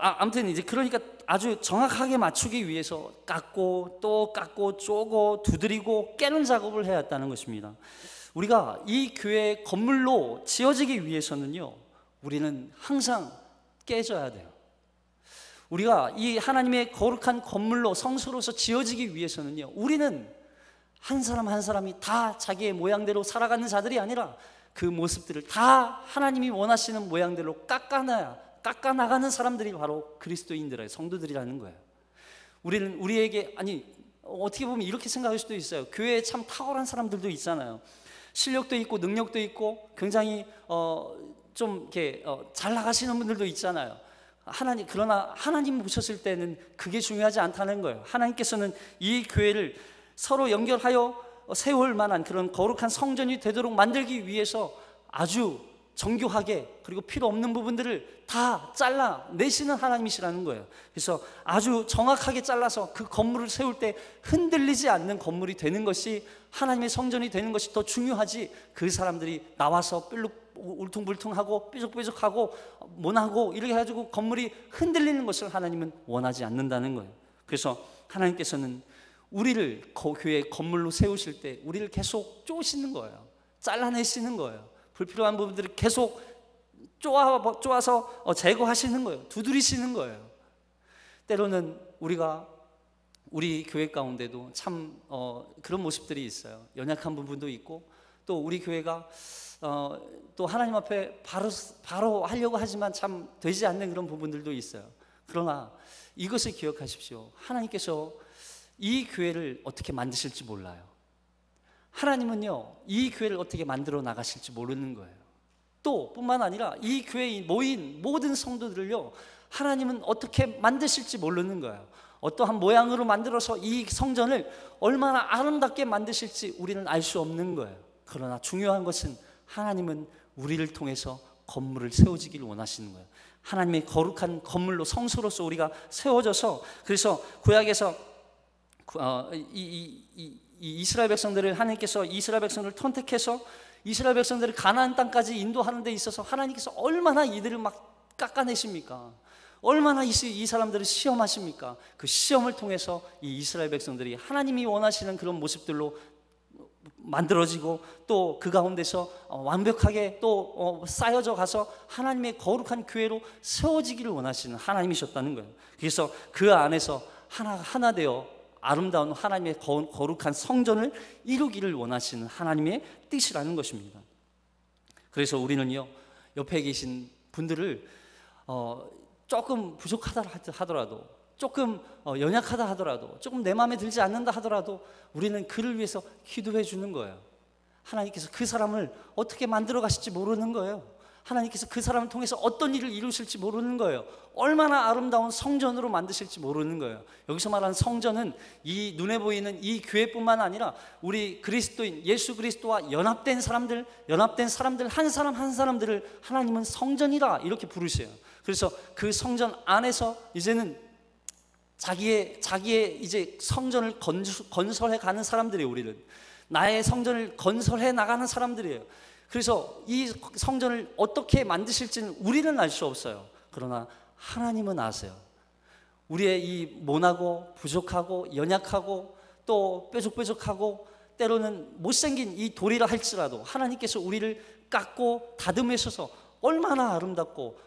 아무튼 이제 그러니까 아주 정확하게 맞추기 위해서 깎고 또 깎고 쪼고 두드리고 깨는 작업을 해야 했다는 것입니다. 우리가 이 교회 건물로 지어지기 위해서는요, 우리는 항상 깨져야 돼요. 우리가 이 하나님의 거룩한 건물로 성소로서 지어지기 위해서는요, 우리는 한 사람 한 사람이 다 자기의 모양대로 살아가는 자들이 아니라 그 모습들을 다 하나님이 원하시는 모양대로 깎아나가는 사람들이 바로 그리스도인들의 성도들이라는 거예요. 우리는 우리에게, 어떻게 보면 이렇게 생각할 수도 있어요. 교회에 참 탁월한 사람들도 있잖아요. 실력도 있고 능력도 있고 굉장히 좀 이렇게 잘 나가시는 분들도 있잖아요. 그러나 하나님 보셨을 때는 그게 중요하지 않다는 거예요. 하나님께서는 이 교회를 서로 연결하여 세울 만한 그런 거룩한 성전이 되도록 만들기 위해서 아주 정교하게, 그리고 필요 없는 부분들을 다 잘라내시는 하나님이시라는 거예요. 그래서 아주 정확하게 잘라서 그 건물을 세울 때 흔들리지 않는 건물이 되는 것이, 하나님의 성전이 되는 것이 더 중요하지, 그 사람들이 나와서 울퉁불퉁하고 뾰족뾰족하고 모나고 이렇게 해가지고 건물이 흔들리는 것을 하나님은 원하지 않는다는 거예요. 그래서 하나님께서는 우리를 교회 건물로 세우실 때 우리를 계속 쪼시는 거예요. 잘라내시는 거예요. 불필요한 부분들을 계속 쪼아서 제거하시는 거예요. 두드리시는 거예요. 때로는 우리 교회 가운데도 참 그런 모습들이 있어요. 연약한 부분도 있고, 또 우리 교회가 또 하나님 앞에 바로 하려고 하지만 참 되지 않는 그런 부분들도 있어요. 그러나 이것을 기억하십시오. 하나님께서 이 교회를 어떻게 만드실지 몰라요. 하나님은요, 이 교회를 어떻게 만들어 나가실지 모르는 거예요. 또 뿐만 아니라 이 교회에 모인 모든 성도들을요, 하나님은 어떻게 만드실지 모르는 거예요. 어떠한 모양으로 만들어서 이 성전을 얼마나 아름답게 만드실지 우리는 알 수 없는 거예요. 그러나 중요한 것은 하나님은 우리를 통해서 건물을 세워지기를 원하시는 거예요. 하나님의 거룩한 건물로, 성소로서 우리가 세워져서, 그래서 구약에서 이스라엘 백성들을, 하나님께서 이스라엘 백성들을 선택해서 이스라엘 백성들을 가나안 땅까지 인도하는 데 있어서 하나님께서 얼마나 이들을 막 깎아내십니까? 얼마나 이 사람들을 시험하십니까? 그 시험을 통해서 이 이스라엘 백성들이 하나님이 원하시는 그런 모습들로 만들어지고, 또 그 가운데서 완벽하게 또 쌓여져 가서 하나님의 거룩한 교회로 세워지기를 원하시는 하나님이셨다는 거예요. 그래서 그 안에서 하나 되어 아름다운 하나님의 거룩한 성전을 이루기를 원하시는 하나님의 뜻이라는 것입니다. 그래서 우리는요, 옆에 계신 분들을 조금 부족하다 하더라도, 조금 연약하다 하더라도, 조금 내 마음에 들지 않는다 하더라도 우리는 그를 위해서 기도해 주는 거예요. 하나님께서 그 사람을 어떻게 만들어 가실지 모르는 거예요. 하나님께서 그 사람을 통해서 어떤 일을 이루실지 모르는 거예요. 얼마나 아름다운 성전으로 만드실지 모르는 거예요. 여기서 말하는 성전은 이 눈에 보이는 이 교회뿐만 아니라 우리 그리스도인 예수 그리스도와 연합된 사람들 한 사람 한 사람들을 하나님은 성전이라 이렇게 부르세요. 그래서 그 성전 안에서 이제는 자기의 이제 성전을 건설해 가는 사람들이에요. 우리는 나의 성전을 건설해 나가는 사람들이에요. 그래서 이 성전을 어떻게 만드실지는 우리는 알 수 없어요. 그러나 하나님은 아세요. 우리의 이 모나고 부족하고 연약하고 또 뾰족뾰족하고 때로는 못생긴 이 돌이라 할지라도 하나님께서 우리를 깎고 다듬으셔서 얼마나 아름답고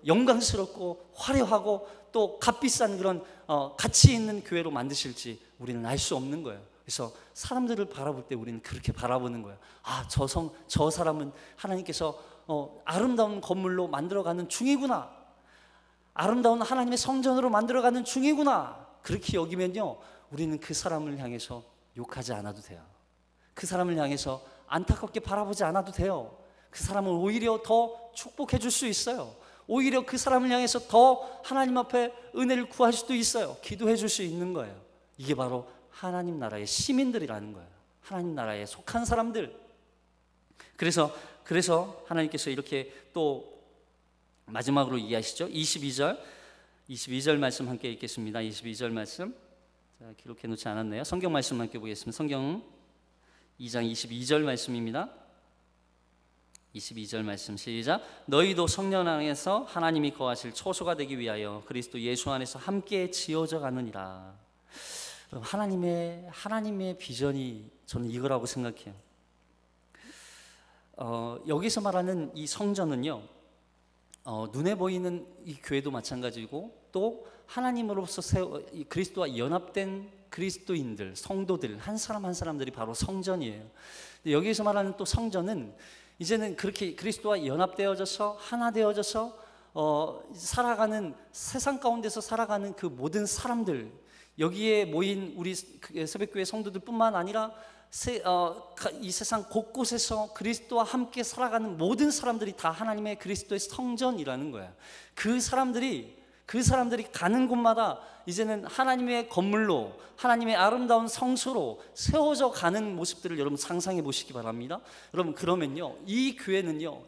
영광스럽고 화려하고 또 값비싼 그런 가치 있는 교회로 만드실지 우리는 알 수 없는 거예요. 그래서 사람들을 바라볼 때 우리는 그렇게 바라보는 거예요. 저 사람은 하나님께서 아름다운 건물로 만들어가는 중이구나, 아름다운 하나님의 성전으로 만들어가는 중이구나, 그렇게 여기면요, 우리는 그 사람을 향해서 욕하지 않아도 돼요. 그 사람을 향해서 안타깝게 바라보지 않아도 돼요. 그 사람은 오히려 더 축복해 줄 수 있어요. 오히려 그 사람을 향해서 더 하나님 앞에 은혜를 구할 수도 있어요. 기도해 줄 수 있는 거예요. 이게 바로 하나님 나라의 시민들이라는 거예요. 하나님 나라에 속한 사람들. 그래서 하나님께서 이렇게 또 마지막으로 이해하시죠? 22절 말씀 함께 읽겠습니다. 22절 말씀, 기록해 놓지 않았네요. 성경 말씀 함께 보겠습니다. 성경 2장 22절 말씀입니다. 22절 말씀 시작. 너희도 성령 안에서 하나님이 거하실 초소가 되기 위하여 그리스도 예수 안에서 함께 지어져 가느니라. 하나님의 비전이 저는 이거라고 생각해요. 여기서 말하는 이 성전은요, 눈에 보이는 이 교회도 마찬가지고 또 하나님으로서 그리스도와 연합된 그리스도인들, 성도들 한 사람 한 사람들이 바로 성전이에요. 근데 여기서 말하는 또 성전은 이제는 그렇게 그리스도와 연합되어져서 하나 되어져서 살아가는, 세상 가운데서 살아가는 그 모든 사람들, 여기에 모인 우리 새벽교회 성도들뿐만 아니라 이 세상 곳곳에서 그리스도와 함께 살아가는 모든 사람들이 다 하나님의 그리스도의 성전이라는 거예요. 그 사람들이 가는 곳마다 이제는 하나님의 건물로, 하나님의 아름다운 성소로 세워져 가는 모습들을 여러분 상상해 보시기 바랍니다. 여러분, 그러면요, 이 교회는요,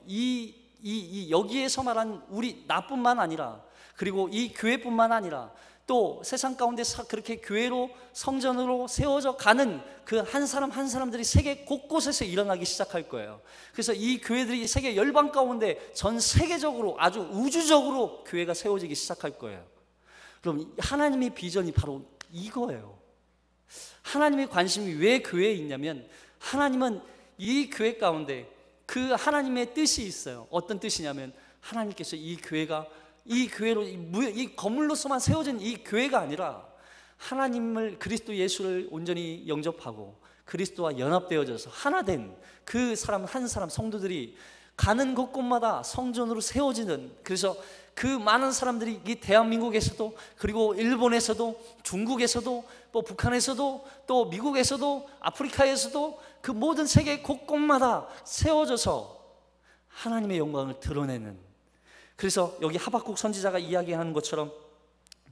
여기에서 말한 나뿐만 아니라, 그리고 이 교회뿐만 아니라 또 세상 가운데 그렇게 교회로, 성전으로 세워져 가는 그 한 사람 한 사람들이 세계 곳곳에서 일어나기 시작할 거예요. 그래서 이 교회들이 세계 열방 가운데 전 세계적으로, 아주 우주적으로 교회가 세워지기 시작할 거예요. 그럼 하나님의 비전이 바로 이거예요. 하나님의 관심이 왜 교회에 있냐면, 하나님은 이 교회 가운데 그 하나님의 뜻이 있어요. 어떤 뜻이냐면, 하나님께서 이 교회로, 이 건물로서만 세워진 이 교회가 아니라 하나님을, 그리스도 예수를 온전히 영접하고 그리스도와 연합되어져서 하나된 그 사람 한 사람, 성도들이 가는 곳곳마다 성전으로 세워지는, 그래서 그 많은 사람들이 이 대한민국에서도, 그리고 일본에서도, 중국에서도, 또 북한에서도, 또 미국에서도, 아프리카에서도 그 모든 세계 곳곳마다 세워져서 하나님의 영광을 드러내는, 그래서 여기 하박국 선지자가 이야기하는 것처럼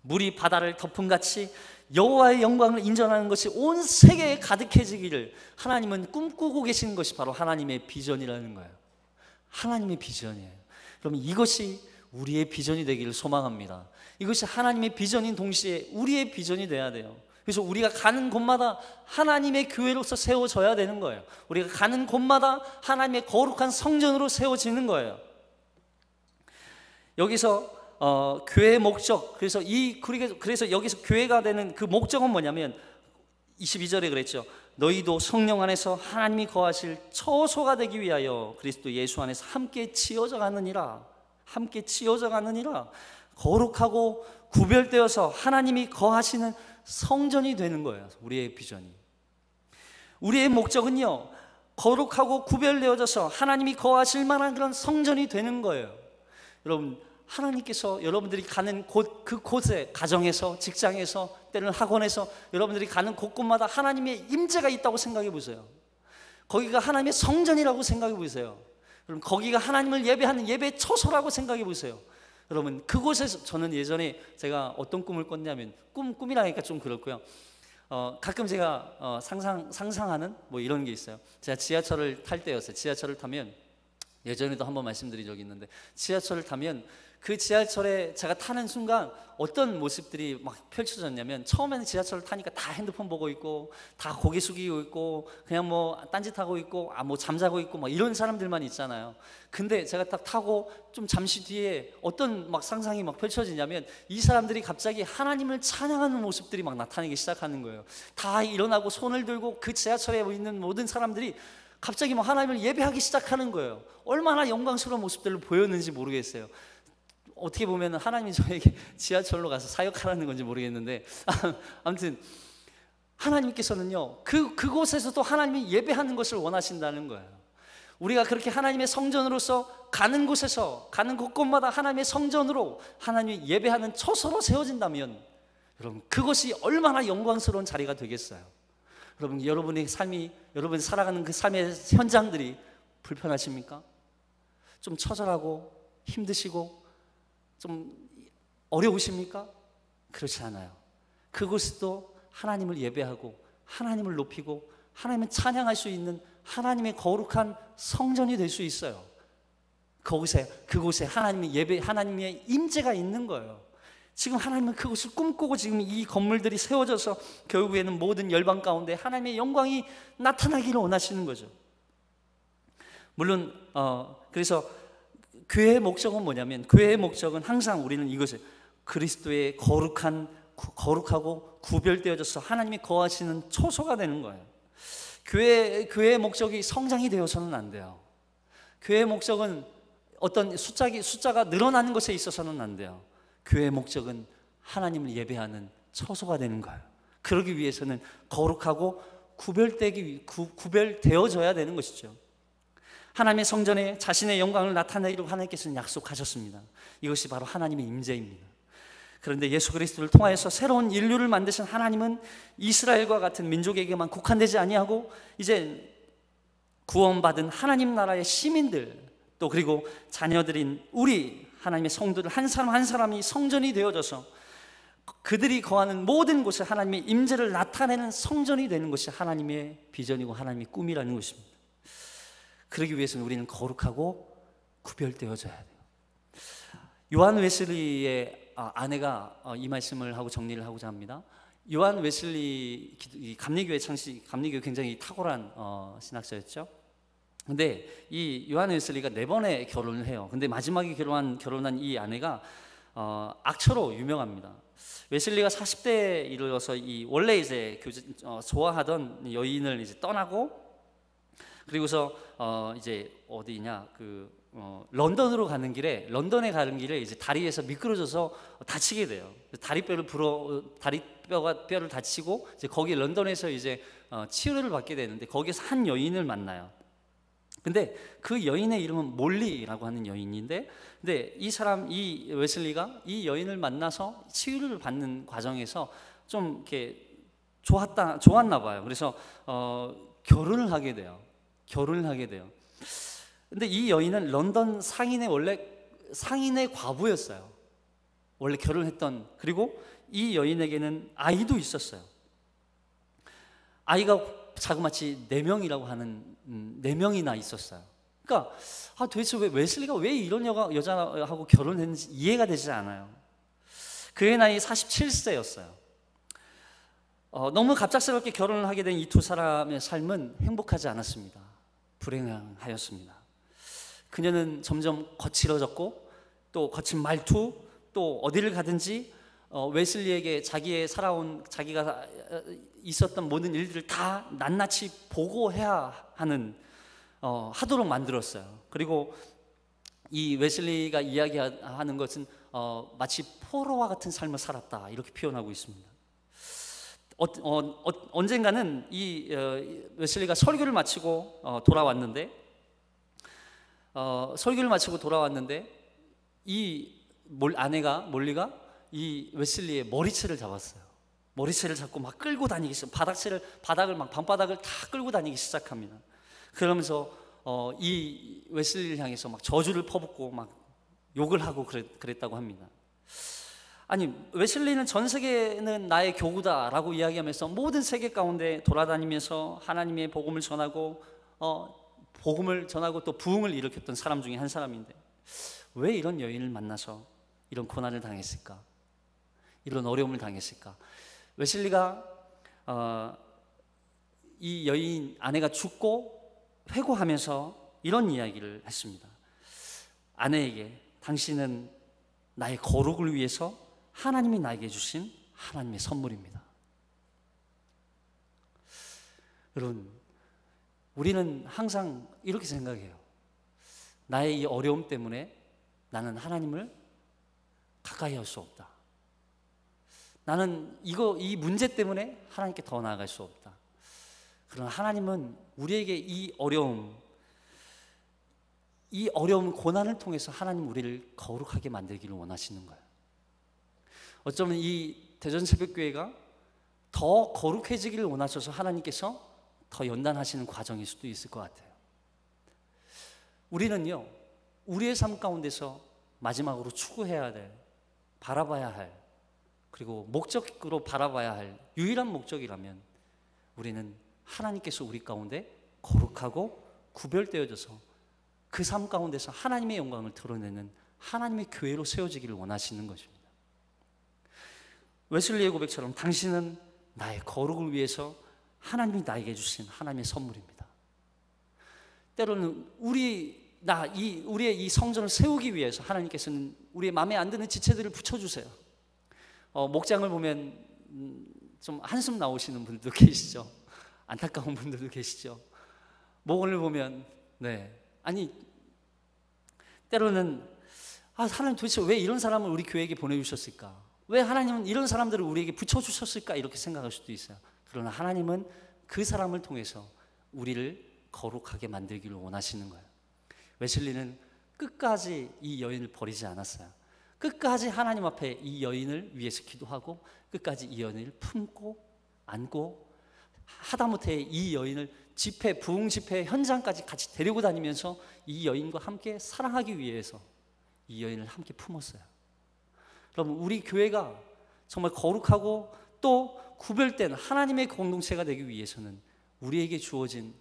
물이 바다를 덮음같이 여호와의 영광을 인정하는 것이 온 세계에 가득해지기를 하나님은 꿈꾸고 계시는 것이 바로 하나님의 비전이라는 거예요. 하나님의 비전이에요. 그러면 이것이 우리의 비전이 되기를 소망합니다. 이것이 하나님의 비전인 동시에 우리의 비전이 돼야 돼요. 그래서 우리가 가는 곳마다 하나님의 교회로서 세워져야 되는 거예요. 우리가 가는 곳마다 하나님의 거룩한 성전으로 세워지는 거예요. 여기서 교회의 목적, 그래서 여기서 교회가 되는 그 목적은 뭐냐면 22절에 그랬죠. 너희도 성령 안에서 하나님이 거하실 처소가 되기 위하여 그리스도 예수 안에서 함께 지어져 가느니라. 함께 지어져 가느니라. 거룩하고 구별되어서 하나님이 거하시는 성전이 되는 거예요. 우리의 비전이. 우리의 목적은요, 거룩하고 구별되어져서 하나님이 거하실 만한 그런 성전이 되는 거예요. 여러분, 하나님께서 여러분들이 가는 그곳에, 가정에서, 직장에서, 때는 학원에서, 여러분들이 가는 곳곳마다 하나님의 임재가 있다고 생각해 보세요. 거기가 하나님의 성전이라고 생각해 보세요. 여러분, 거기가 하나님을 예배하는 예배 처소라고 생각해 보세요. 여러분, 그곳에서, 저는 예전에 제가 어떤 꿈을 꿨냐면, 꿈이라니까 좀 그렇고요. 가끔 제가 상상하는 뭐 이런 게 있어요. 제가 지하철을 탈 때였어요. 지하철을 타면, 예전에도 한번 말씀드린 적이 있는데, 지하철을 타면 그 지하철에 제가 타는 순간 어떤 모습들이 막 펼쳐졌냐면, 처음에는 지하철을 타니까 다 핸드폰 보고 있고, 다 고개 숙이고 있고, 그냥 뭐 딴짓하고 있고, 뭐 잠자고 있고, 막 이런 사람들만 있잖아요. 근데 제가 딱 타고 좀 잠시 뒤에 어떤 막 상상이 막 펼쳐지냐면, 이 사람들이 갑자기 하나님을 찬양하는 모습들이 막 나타나기 시작하는 거예요. 다 일어나고 손을 들고 그 지하철에 있는 모든 사람들이 갑자기 막 하나님을 예배하기 시작하는 거예요. 얼마나 영광스러운 모습들을 보였는지 모르겠어요. 어떻게 보면 하나님이 저에게 지하철로 가서 사역하라는 건지 모르겠는데, 아무튼 하나님께서는요, 그곳에서도 하나님이 예배하는 것을 원하신다는 거예요. 우리가 그렇게 하나님의 성전으로서 가는 곳에서, 가는 곳곳마다 하나님의 성전으로 하나님이 예배하는 처소로 세워진다면, 여러분, 그것이 얼마나 영광스러운 자리가 되겠어요. 여러분, 여러분의 삶이, 여러분이 살아가는 그 삶의 현장들이 불편하십니까? 좀 처절하고 힘드시고 좀 어려우십니까? 그렇지 않아요. 그곳도 하나님을 예배하고 하나님을 높이고 하나님을 찬양할 수 있는 하나님의 거룩한 성전이 될 수 있어요. 그곳에 하나님의 임재가 있는 거예요. 지금 하나님은 그것을 꿈꾸고 지금 이 건물들이 세워져서 결국에는 모든 열방 가운데 하나님의 영광이 나타나기를 원하시는 거죠. 물론 그래서 교회의 목적은 뭐냐면, 교회의 목적은 항상 우리는 이것을 그리스도의 거룩하고 구별되어져서 하나님이 거하시는 처소가 되는 거예요. 교회의 목적이 성장이 되어서는 안 돼요. 교회의 목적은 어떤 숫자가 늘어나는 것에 있어서는 안 돼요. 교회의 목적은 하나님을 예배하는 처소가 되는 거예요. 그러기 위해서는 거룩하고 구별되어져야 되는 것이죠. 하나님의 성전에 자신의 영광을 나타내기로 하나님께서는 약속하셨습니다. 이것이 바로 하나님의 임재입니다. 그런데 예수 그리스도를 통하여서 새로운 인류를 만드신 하나님은 이스라엘과 같은 민족에게만 국한되지 아니하고 이제 구원받은 하나님 나라의 시민들, 또 그리고 자녀들인 우리 하나님의 성도들 한 사람 한 사람이 성전이 되어져서 그들이 거하는 모든 곳에 하나님의 임재를 나타내는 성전이 되는 것이 하나님의 비전이고 하나님의 꿈이라는 것입니다. 그러기 위해서는 우리는 거룩하고 구별되어져야 돼요. 요한 웨슬리의 아내가 이 말씀을 하고 정리를 하고자 합니다. 요한 웨슬리 감리교회 감리교회 굉장히 탁월한 신학자였죠. 근데 이 요한 웨슬리가 4번의 결혼을 해요. 근데 마지막에 결혼한 이 아내가 악처로 유명합니다. 웨슬리가 40대에 이르러서 원래 이제 좋아하던 여인을 이제 떠나고, 그리고서 이제 어디냐 런던에 가는 길에 이제 다리에서 미끄러져서 다치게 돼요. 다리뼈를 다치고 이제 거기 런던에서 이제 치료를 받게 되는데, 거기서 한 여인을 만나요. 근데 그 여인의 이름은 몰리라고 하는 여인인데, 근데 이 웨슬리가 이 여인을 만나서 치유를 받는 과정에서 좀 이렇게 좋았나 봐요. 그래서 결혼을 하게 돼요. 근데 이 여인은 런던 상인의 과부였어요. 원래 결혼했던. 그리고 이 여인에게는 아이도 있었어요. 아이가 자그마치 4명이라고 하는 4명이나 있었어요. 그러니까 도대체 웨슬리가 왜 이런 여자하고 결혼했는지 이해가 되지 않아요. 그의 나이 47세였어요. 너무 갑작스럽게 결혼을 하게 된 이 두 사람의 삶은 행복하지 않았습니다. 불행하였습니다. 그녀는 점점 거칠어졌고, 또 거친 말투, 또 어디를 가든지 웨슬리에게 자기가 있었던 모든 일들을 다 낱낱이 보고해야 하도록 만들었어요. 그리고 이 웨슬리가 이야기하는 것은 마치 포로와 같은 삶을 살았다, 이렇게 표현하고 있습니다. 언젠가는 이 웨슬리가 설교를 마치고 돌아왔는데 이 아내가 몰리가 이 웨슬리의 머리채를 잡았어요. 머리채를 잡고 막 끌고 다니기 시작. 방바닥을 다 끌고 다니기 시작합니다. 그러면서 이 웨슬리를 향해서 막 저주를 퍼붓고 막 욕을 하고 그랬다고 합니다. 아니, 웨슬리는 전 세계는 나의 교구다라고 이야기하면서 모든 세계 가운데 돌아다니면서 하나님의 복음을 전하고 또 부흥을 일으켰던 사람 중에 한 사람인데, 왜 이런 여인을 만나서 이런 고난을 당했을까? 이런 어려움을 당했을까? 웨슬리가 이 여인 아내가 죽고 회고하면서 이런 이야기를 했습니다. 아내에게, 당신은 나의 거룩을 위해서 하나님이 나에게 주신 하나님의 선물입니다. 여러분, 우리는 항상 이렇게 생각해요. 나의 이 어려움 때문에 나는 하나님을 가까이 할 수 없다. 나는 이 문제 때문에 하나님께 더 나아갈 수 없다. 그러나 하나님은 우리에게 이 어려움, 고난을 통해서 하나님 우리를 거룩하게 만들기를 원하시는 거예요. 어쩌면 이 대전새벽교회가 더 거룩해지기를 원하셔서 하나님께서 더 연단하시는 과정일 수도 있을 것 같아요. 우리는요, 우리의 삶 가운데서 마지막으로 추구해야 될, 바라봐야 할, 그리고 목적으로 바라봐야 할 유일한 목적이라면 우리는 하나님께서 우리 가운데 거룩하고 구별되어져서 그 삶 가운데서 하나님의 영광을 드러내는 하나님의 교회로 세워지기를 원하시는 것입니다. 웨슬리의 고백처럼 당신은 나의 거룩을 위해서 하나님이 나에게 주신 하나님의 선물입니다. 때로는 우리의 이 성전을 세우기 위해서 하나님께서는 우리의 마음에 안 드는 지체들을 붙여주세요. 목장을 보면 좀 한숨 나오시는 분들도 계시죠. 안타까운 분들도 계시죠. 목원을 보면 때로는 하나님 도대체 왜 이런 사람을 우리 교회에게 보내주셨을까? 왜 하나님은 이런 사람들을 우리에게 붙여주셨을까? 이렇게 생각할 수도 있어요. 그러나 하나님은 그 사람을 통해서 우리를 거룩하게 만들기를 원하시는 거예요. 웨슬리는 끝까지 이 여인을 버리지 않았어요. 끝까지 하나님 앞에 이 여인을 위해서 기도하고 끝까지 이 여인을 품고 안고 하다못해 이 여인을 부흥 집회 현장까지 같이 데리고 다니면서 이 여인과 함께 사랑하기 위해서 이 여인을 함께 품었어요. 여러분, 우리 교회가 정말 거룩하고 또 구별된 하나님의 공동체가 되기 위해서는 우리에게 주어진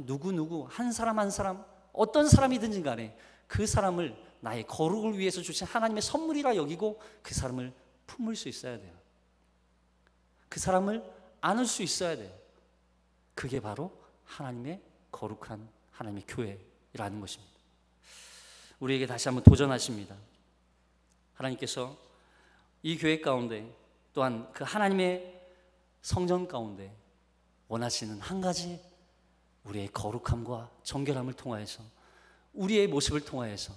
누구 한 사람 한 사람 어떤 사람이든지 간에 그 사람을 나의 거룩을 위해서 주신 하나님의 선물이라 여기고 그 사람을 품을 수 있어야 돼요. 그 사람을 안을 수 있어야 돼요. 그게 바로 하나님의 거룩한 하나님의 교회라는 것입니다. 우리에게 다시 한번 도전하십니다. 하나님께서 이 교회 가운데 또한 그 하나님의 성전 가운데 원하시는 한 가지, 우리의 거룩함과 정결함을 통하여서 우리의 모습을 통하여서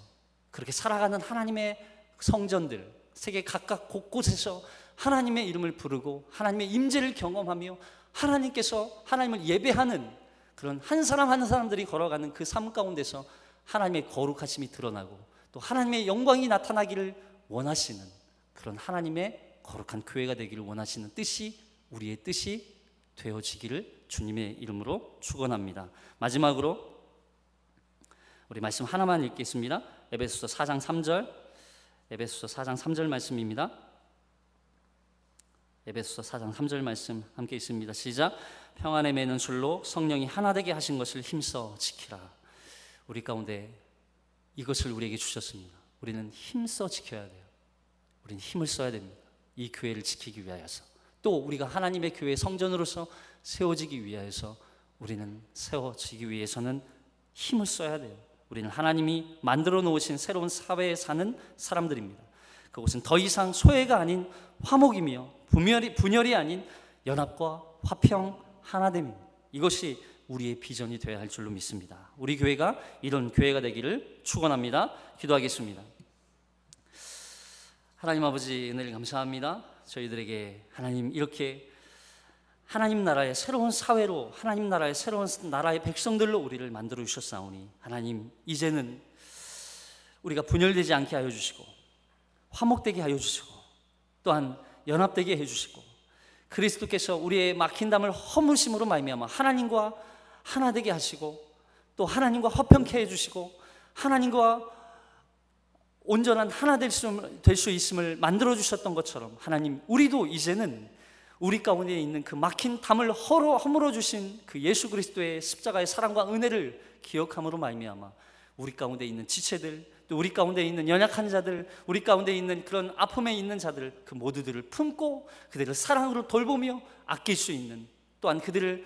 그렇게 살아가는 하나님의 성전들, 세계 각각 곳곳에서 하나님의 이름을 부르고 하나님의 임재를 경험하며 하나님께서 하나님을 예배하는 그런 한 사람 한 사람들이 걸어가는 그 삶 가운데서 하나님의 거룩하심이 드러나고 또 하나님의 영광이 나타나기를 원하시는 그런 하나님의 거룩한 교회가 되기를 원하시는 뜻이 우리의 뜻이 되어지기를 주님의 이름으로 축원합니다. 마지막으로 우리 말씀 하나만 읽겠습니다. 에베소서 4장 3절, 에베소서 4장 3절 말씀입니다. 에베소서 4장 3절 말씀 함께 있습니다. 시작. 평안에 매는 줄로 성령이 하나 되게 하신 것을 힘써 지키라. 우리 가운데 이것을 우리에게 주셨습니다. 우리는 힘써 지켜야 돼요. 우리는 힘을 써야 됩니다. 이 교회를 지키기 위하여서, 또 우리가 하나님의 교회 성전으로서 세워지기 위하여서, 우리는 세워지기 위해서는 힘을 써야 돼요. 우리는 하나님이 만들어 놓으신 새로운 사회에 사는 사람들입니다. 그것은 더 이상 소외가 아닌 화목이며 분열이 아닌 연합과 화평 하나됨입니다. 이것이 우리의 비전이 되어야 할 줄로 믿습니다. 우리 교회가 이런 교회가 되기를 축원합니다. 기도하겠습니다. 하나님 아버지, 은혜를 감사합니다. 저희들에게 하나님 이렇게 하나님 나라의 새로운 사회로, 하나님 나라의 새로운 나라의 백성들로 우리를 만들어 주셨사오니 하나님, 이제는 우리가 분열되지 않게 하여 주시고 화목되게 하여 주시고 또한 연합되게 해 주시고 그리스도께서 우리의 막힌 담을 허무심으로 말미암아 하나님과 하나 되게 하시고 또 하나님과 화평케 해 주시고 하나님과 온전한 하나 될 수 있음을 만들어 주셨던 것처럼 하나님, 우리도 이제는 우리 가운데 있는 그 막힌 담을 허물어 주신 그 예수 그리스도의 십자가의 사랑과 은혜를 기억함으로 말미암아 우리 가운데 있는 지체들, 또 우리 가운데 있는 연약한 자들, 우리 가운데 있는 그런 아픔에 있는 자들, 그 모두들을 품고 그들을 사랑으로 돌보며 아낄 수 있는, 또한 그들을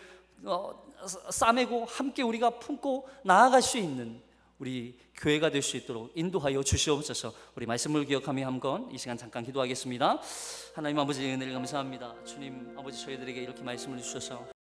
싸매고 함께 우리가 품고 나아갈 수 있는 우리 교회가 될 수 있도록 인도하여 주시옵소서. 우리 말씀을 기억하며 한번 이 시간 잠깐 기도하겠습니다. 하나님 아버지, 은혜를 감사합니다. 주님 아버지, 저희들에게 이렇게 말씀을 주셔서